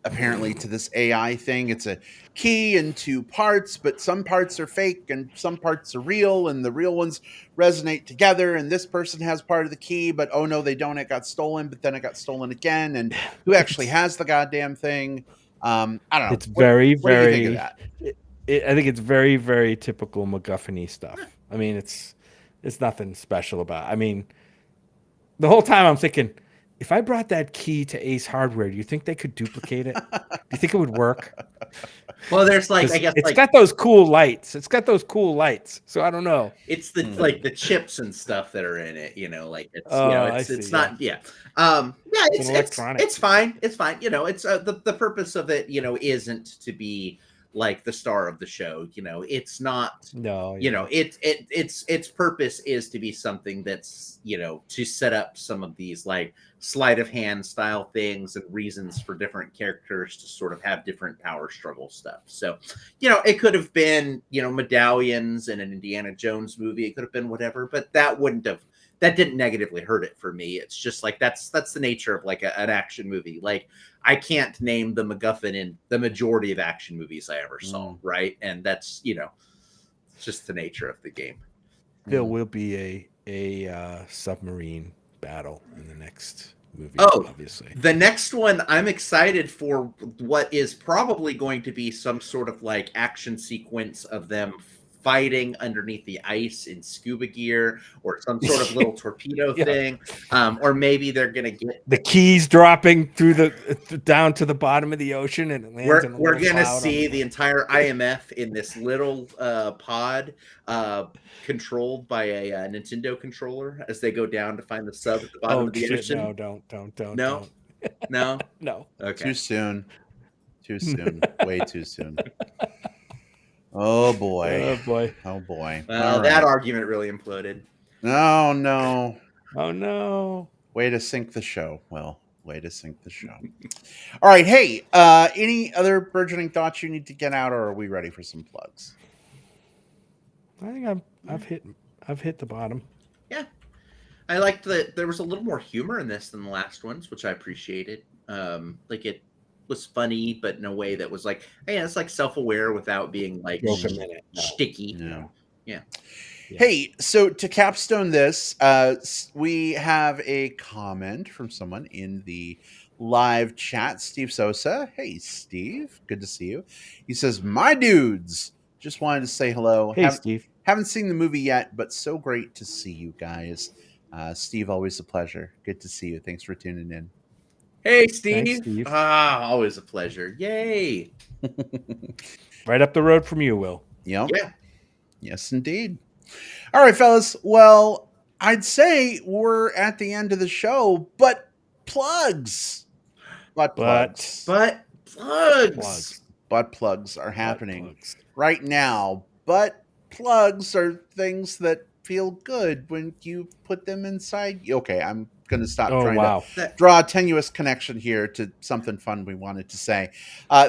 Apparently, to this AI thing, it's a key in 2 parts, but some parts are fake and some parts are real, and the real ones resonate together. And this person has part of the key, but oh no, they don't. It got stolen, but then it got stolen again. And who actually has the goddamn thing? I don't know. It's very, what do you think very. of that? I think it's very, very typical MacGuffin-y stuff. I mean, it's nothing special about it. I mean, the whole time I'm thinking, if I brought that key to Ace Hardware, do you think they could duplicate it? Do you think it would work? Well, there's like, I guess it's like, got those cool lights. So I don't know. It's the like the chips and stuff that are in it, like it's it's not it's electronic. It's fine. It's fine. It's the purpose of it, isn't to be like the star of the show. It's not. No. Its purpose is to be something that's to set up some of these like sleight of hand style things and reasons for different characters to sort of have different power struggle stuff. So, it could have been medallions in an Indiana Jones movie. It could have been whatever, but that didn't negatively hurt it for me. It's just like that's the nature of like an action movie. Like I can't name the MacGuffin in the majority of action movies I ever saw, right? And that's it's just the nature of the game. There will be a submarine battle in the next movie. Oh, obviously. The next one, I'm excited for what is probably going to be some sort of like action sequence of them fighting underneath the ice in scuba gear, or some sort of little torpedo thing, or maybe they're gonna get the keys dropping through down to the bottom of the ocean, and it lands. We're gonna see the entire IMF in this little pod, controlled by a Nintendo controller as they go down to find the sub at the bottom of the ocean. No, don't. No. Okay. Too soon. Way too soon. Oh boy. Well, that argument really imploded. No. Oh no. Way to sink the show. Well, way to sink the show. All right. Hey, any other burgeoning thoughts you need to get out, or are we ready for some plugs? I think I've hit the bottom. Yeah, I liked that there was a little more humor in this than the last ones, which I appreciated. Like it was funny, but in a way that was like, hey, it's like self-aware without being like Joke a minute. No. sticky. No. Yeah. Yeah. Hey, so to capstone this, we have a comment from someone in the live chat, Steve Sosa. Hey, Steve, good to see you. He says, "My dudes, just wanted to say hello. Hey, Steve. Haven't seen the movie yet, but so great to see you guys. Steve, always a pleasure. Good to see you. Thanks for tuning in." Hey, Thanks, Steve. Steve. Always a pleasure. Yay. Right up the road from you, Will. Yep. Yeah. Yes, indeed. All right, fellas. Well, I'd say we're at the end of the show, but plugs. Butt plugs. But plugs. Butt plugs are Butt happening plugs. right now. Butt plugs are things that feel good when you put them inside. Okay, I'm going to stop Oh, trying wow. to draw a tenuous connection here to something fun we wanted to say.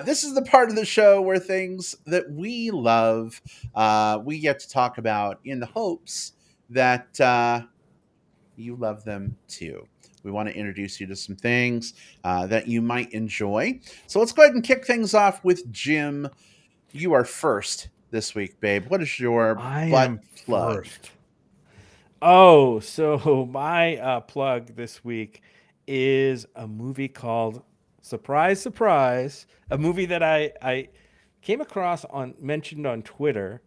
This is the part of the show where things that we love, we get to talk about in the hopes that you love them too. We want to introduce you to some things that you might enjoy. So let's go ahead and kick things off with Jim. You are first this week, babe. What is your I butt am plug? first. Oh, so my plug this week is a movie called Surprise, Surprise, a movie that I came across mentioned on Twitter.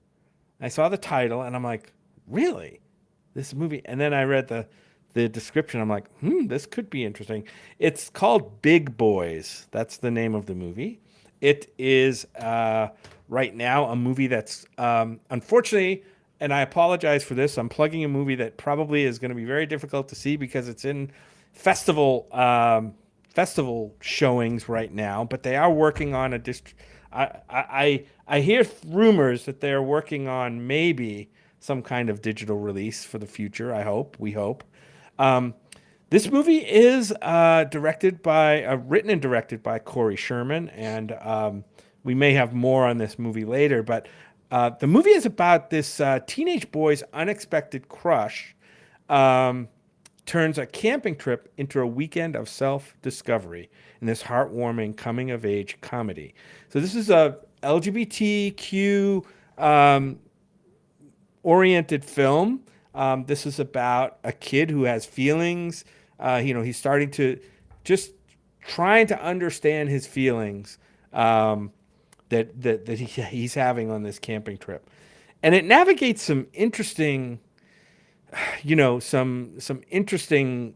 I saw the title and I'm like, really? This movie? And then I read the description. I'm like, this could be interesting. It's called Big Boys. That's the name of the movie. It is right now a movie that's unfortunately, and I apologize for this, I'm plugging a movie that probably is going to be very difficult to see because it's in festival festival showings right now. But they are working on a I hear rumors that they're working on maybe some kind of digital release for the future. We hope. Um, this movie is written and directed by Corey Sherman, and we may have more on this movie later. But the movie is about this teenage boy's unexpected crush turns a camping trip into a weekend of self-discovery in this heartwarming coming-of-age comedy. So this is a LGBTQ oriented film. This is about a kid who has feelings. He's starting to just trying to understand his feelings that he's having on this camping trip, and it navigates some interesting, some interesting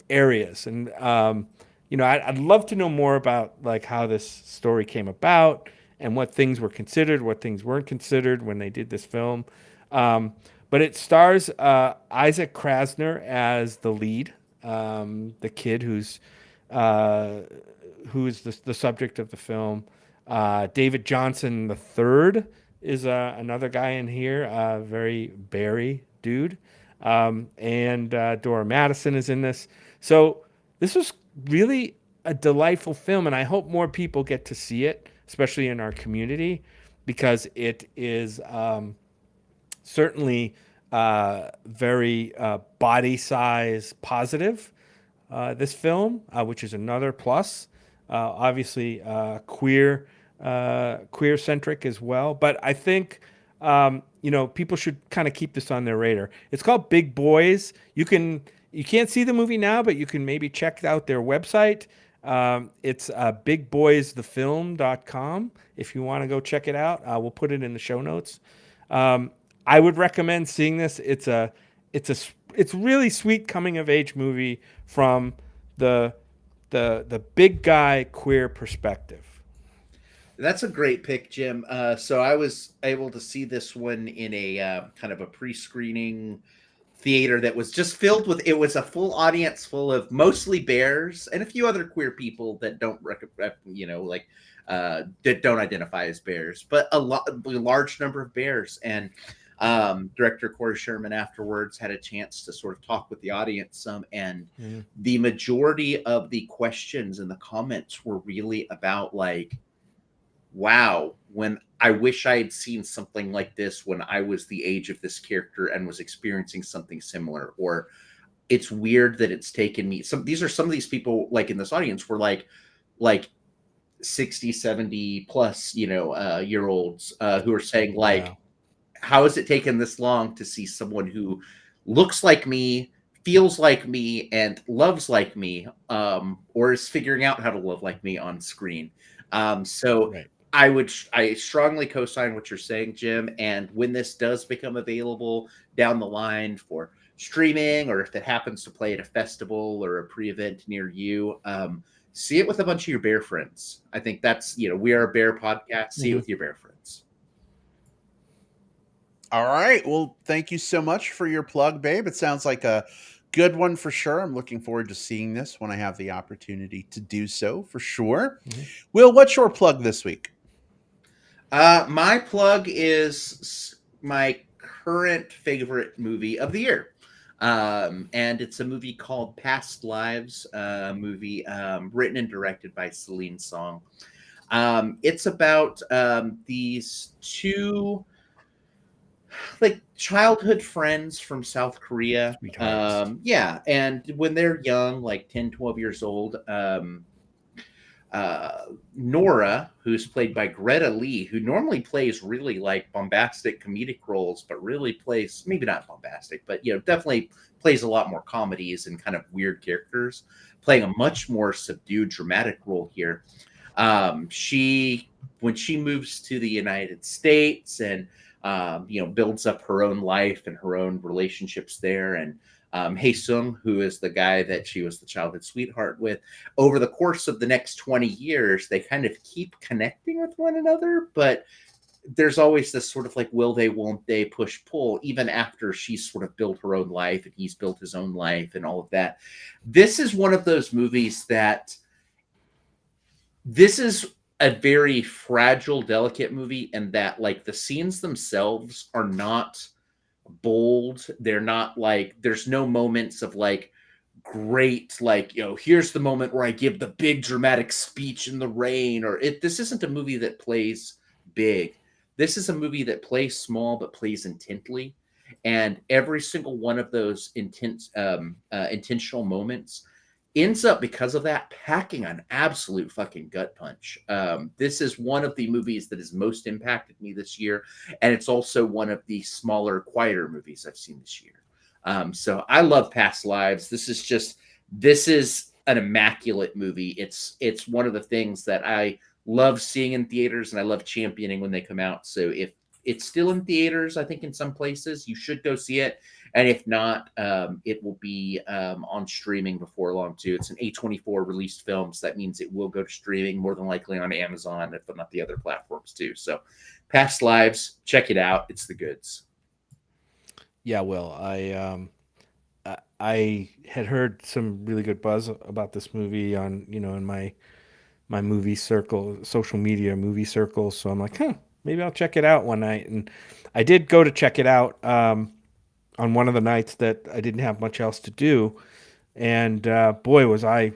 areas. And I'd love to know more about like how this story came about and what things were considered, what things weren't considered when they did this film. But it stars Isaac Krasner as the lead, the kid who's the subject of the film. David Johnson III is another guy in here, very Barry dude. And Dora Madison is in this. So this was really a delightful film, and I hope more people get to see it, especially in our community, because it is certainly very body size positive. This film, which is another plus, obviously queer centric as well. But I think people should kind of keep this on their radar. It's called Big Boys. You can't see the movie now, but you can maybe check out their website. It's bigboysthefilm.com if you want to go check it out. We'll put it in the show notes. I would recommend seeing this. It's really sweet coming of age movie from the big guy queer perspective. That's a great pick, Jim. So I was able to see this one in a kind of a pre-screening theater that was just filled with. It was a full audience full of mostly bears and a few other queer people that don't that don't identify as bears, but a large number of bears. And director Corey Sherman afterwards had a chance to sort of talk with the audience some, and the majority of the questions and the comments were really about like, wow, when I wish I had seen something like this when I was the age of this character and was experiencing something similar. Or it's weird that it's taken me these are some of these people like in this audience were like 60, 70 plus, year olds who are saying Yeah. like, how has it taken this long to see someone who looks like me, feels like me, and loves like me, or is figuring out how to love like me on screen? So Right. I strongly co-sign what you're saying, Jim. And when this does become available down the line for streaming, or if it happens to play at a festival or a pre-event near you, see it with a bunch of your bear friends. I think that's, we are a bear podcast. See it Mhm. with your bear friends. All right. Well, thank you so much for your plug, babe. It sounds like a good one for sure. I'm looking forward to seeing this when I have the opportunity to do so for sure. Mhm. Will, what's your plug this week? My plug is my current favorite movie of the year. And it's a movie called Past Lives, a movie written and directed by Celine Song. It's about these two like childhood friends from South Korea. Sweethearts. Yeah, and when they're young, like 10, 12 years old, Nora, who's played by Greta Lee, who normally plays really like bombastic comedic roles, but really plays maybe not bombastic, but definitely plays a lot more comedies and kind of weird characters, playing a much more subdued, dramatic role here. She when she moves to the United States and builds up her own life and her own relationships there, and Hae Sung, who is the guy that she was the childhood sweetheart with, over the course of the next 20 years, they kind of keep connecting with one another, but there's always this sort of like, will they, won't they, push pull, even after she's sort of built her own life and he's built his own life and all of that. This is one of those movies that this is a very fragile, delicate movie, and that like the scenes themselves are not bold. They're not like, there's no moments of like great, like, here's the moment where I give the big dramatic speech in the rain, or this isn't a movie that plays big. This is a movie that plays small but plays intently, and every single one of those intentional moments ends up, because of that, packing an absolute fucking gut punch. This is one of the movies that has most impacted me this year, and it's also one of the smaller, quieter movies I've seen this year. So I love Past Lives. This is an immaculate movie. It's one of the things that I love seeing in theaters, and I love championing when they come out. So if it's still in theaters, I think in some places you should go see it. And if not, it will be on streaming before long too. It's an A24 released film, so that means it will go to streaming, more than likely on Amazon, if not the other platforms too. So, Past Lives, check it out. It's the goods. Yeah, Will. I had heard some really good buzz about this movie on, in my movie circle, social media movie circles. So I'm like, maybe I'll check it out one night. And I did go to check it out on one of the nights that I didn't have much else to do. And boy, was I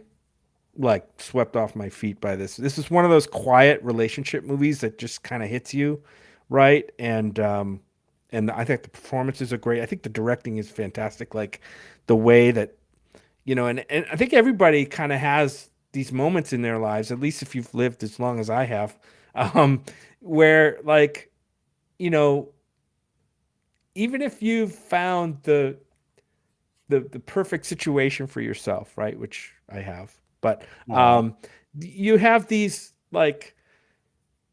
like swept off my feet by this. This is one of those quiet relationship movies that just kind of hits you, right? And I think the performances are great. I think the directing is fantastic. Like the way that and I think everybody kind of has these moments in their lives, at least if you've lived as long as I have, um, where like you know, even if you've found the perfect situation for yourself, right? Which I have, but Aw. you have these like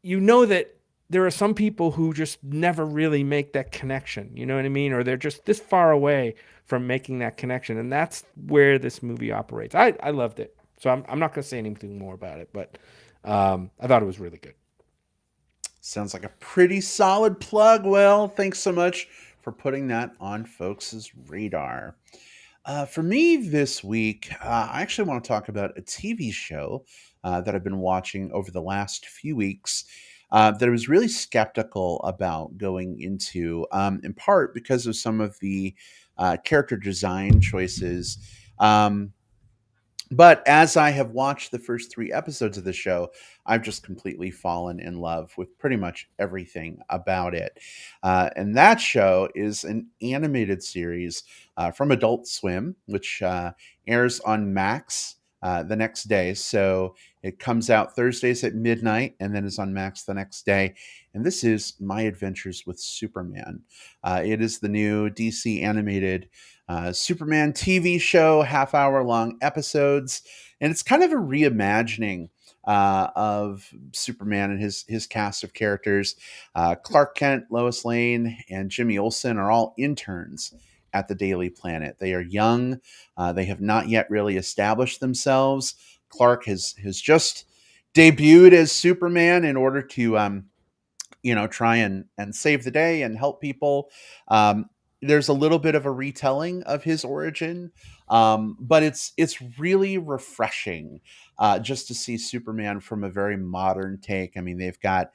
that there are some people who just never really make that connection. You know what I mean? Or they're just this far away from making that connection, and that's where this movie operates. I loved it, so I'm not going to say anything more about it, but I thought it was really good. Sounds like a pretty solid plug. Well, thanks so much for putting that on folks' radar. For me this week, I actually want to talk about a TV show that I've been watching over the last few weeks that I was really skeptical about going into, in part because of some of the character design choices. Um, But as I have watched the first 3 episodes of the show, I've just completely fallen in love with pretty much everything about it. And that show is an animated series from Adult Swim, which airs on Max the next day. So it comes out Thursdays at midnight and then is on Max the next day. And this is My Adventures with Superman. It is the new DC animated Superman TV show, half-hour long episodes, and it's kind of a reimagining of Superman and his cast of characters. Clark Kent, Lois Lane, and Jimmy Olsen are all interns at the Daily Planet. They are young. They have not yet really established themselves. Clark has just debuted as Superman in order to try and save the day and help people. There's a little bit of a retelling of his origin, but it's really refreshing just to see Superman from a very modern take. I mean, they've got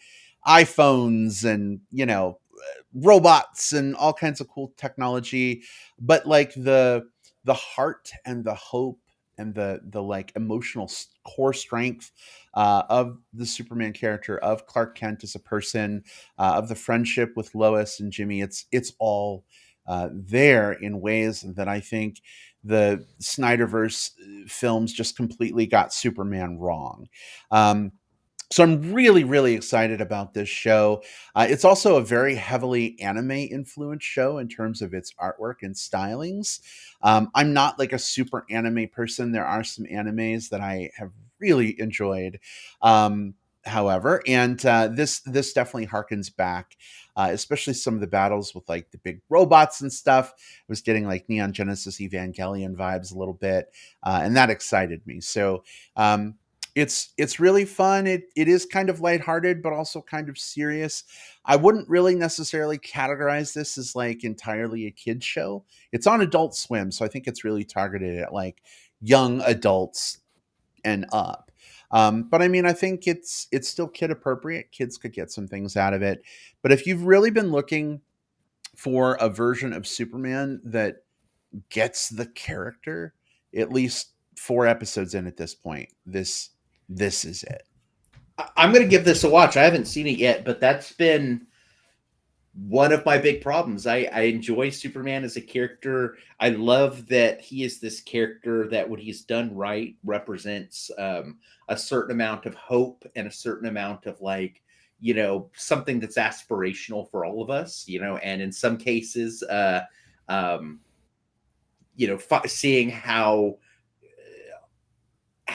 iPhones and robots and all kinds of cool technology, but like the heart and the hope and the like emotional core strength of the Superman character, of Clark Kent as a person, of the friendship with Lois and Jimmy. It's all there in ways that I think the Snyderverse films just completely got Superman wrong. Um, so I'm really, really excited about this show. It's also a very heavily anime influenced show in terms of its artwork and stylings. I'm not like a super anime person. There are some animes that I have really enjoyed, um, however, and this definitely harkens back. Especially some of the battles with like the big robots and stuff. I was getting like Neon Genesis Evangelion vibes a little bit, and that excited me. So it's really fun. It is kind of lighthearted, but also kind of serious. I wouldn't really necessarily categorize this as like entirely a kid's show. It's on Adult Swim, so I think it's really targeted at like young adults and up. But I mean, I think it's still kid appropriate. Kids could get some things out of it. But if you've really been looking for a version of Superman that gets the character, at least 4 episodes in at this point, this is it. I'm going to give this a watch. I haven't seen it yet, but that's been one of my big problems. I enjoy Superman as a character. I love that he is this character that when he's done right represents a certain amount of hope and a certain amount of like, something that's aspirational for all of us, and in some cases, um, seeing how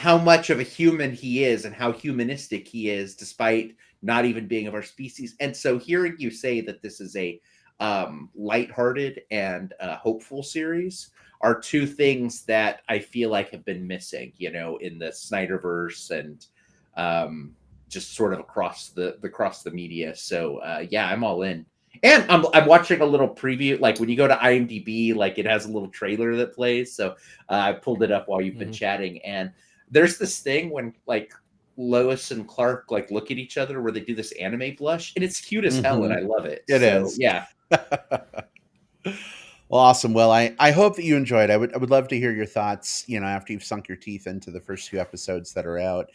much of a human he is and how humanistic he is despite not even being of our species. And so hearing you say that this is a lighthearted and hopeful series are two things that I feel like have been missing, in the Snyderverse and just sort of across the media. So yeah, I'm all in. And I'm watching a little preview, like when you go to IMDb, like it has a little trailer that plays. So I pulled it up while you've been chatting, and there's this thing when like Lois and Clark like look at each other where they do this anime blush, and it's cute as hell, and I love it. It So is. yeah. Well, awesome. Well, I hope that you enjoyed. I would love to hear your thoughts. After you've sunk your teeth into the first 2 episodes that are out.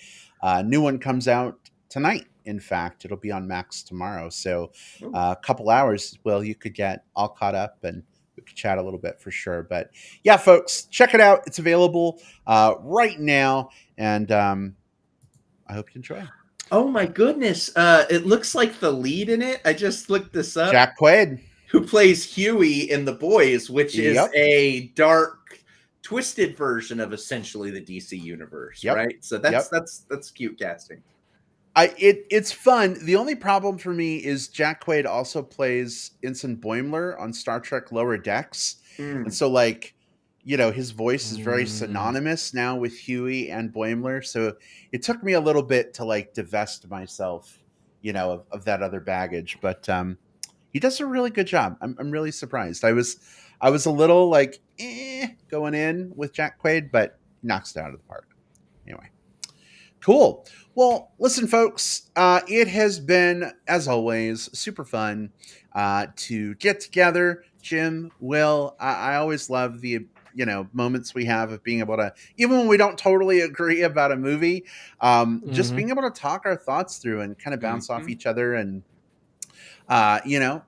New one comes out tonight. In fact, it'll be on Max tomorrow. So a couple hours. Well, you could get all caught up and we could chat a little bit for sure. But yeah, folks, check it out. It's available right now, and I hope you enjoy. Oh my goodness. It looks like the lead in it, I just looked this up, Jack Quaid, who plays Huey in The Boys, which is Yep. a dark, twisted version of essentially the DC universe, Yep. right? So that's Yep. that's cute casting. It's fun. The only problem for me is Jack Quaid also plays Ensign Boimler on Star Trek Lower Decks, and so like his voice is very synonymous now with Huey and Boimler. So it took me a little bit to like divest myself, of that other baggage. But he does a really good job. I'm really surprised. I was a little like going in with Jack Quaid, but he knocks it out of the park. Anyway. Cool. Well, listen, folks, it has been, as always, super fun to get together. Jim, Will, I always love the moments we have of being able to, even when we don't totally agree about a movie, just being able to talk our thoughts through and kind of bounce off each other. And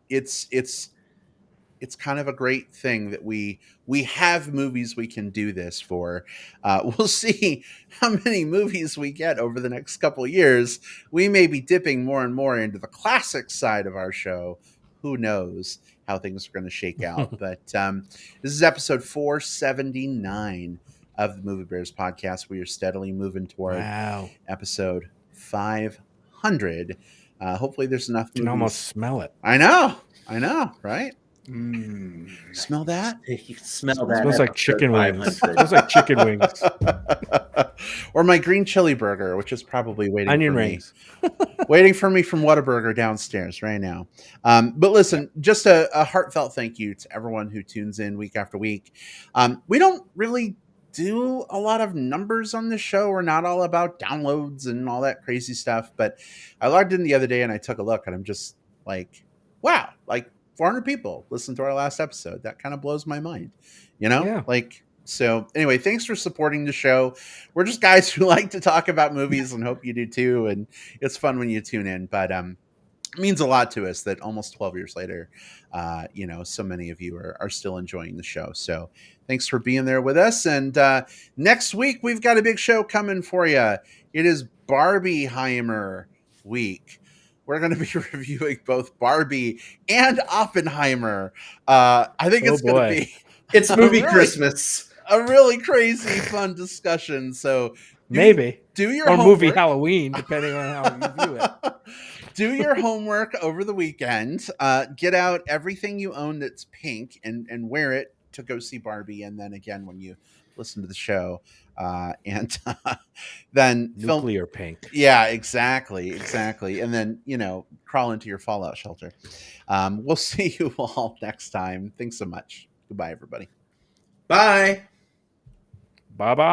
it's kind of a great thing that we have movies we can do this for. We'll see how many movies we get over the next couple of years. We may be dipping more and more into the classic side of our show. Who knows how things are going to shake out? But this is episode 479 of the Movie Bears podcast. We are steadily moving toward episode 500. Hopefully there's enough movies. You can almost smell it. I know, right? Smell that? You can smell that. It smells like chicken wings. It smells like chicken wings. Or my green chili burger, which is probably waiting onion for rings. waiting for me from Whataburger downstairs right now. But listen, just a heartfelt thank you to everyone who tunes in week after week. We don't really do a lot of numbers on this show. We're not all about downloads and all that crazy stuff. But I logged in the other day and I took a look and I'm just like, wow, like 400 people listened to our last episode. That kind of blows my mind, so anyway, thanks for supporting the show. We're just guys who like to talk about movies and hope you do too. And it's fun when you tune in, but it means a lot to us that almost 12 years later, so many of you are still enjoying the show. So thanks for being there with us. And next week, we've got a big show coming for you. It is Barbieheimer week. We're going to be reviewing both Barbie and Oppenheimer. I think it's going to be... It's movie Christmas. A really crazy, fun discussion. So maybe do your or homework. Movie Halloween, depending on how you view it. Do your homework over the weekend. Get out everything you own that's pink and wear it to go see Barbie. And then again, when you listen to the show, and then nuclear pink. Yeah, exactly. And then crawl into your fallout shelter. We'll see you all next time. Thanks so much. Goodbye, everybody. Bye. Bye-bye.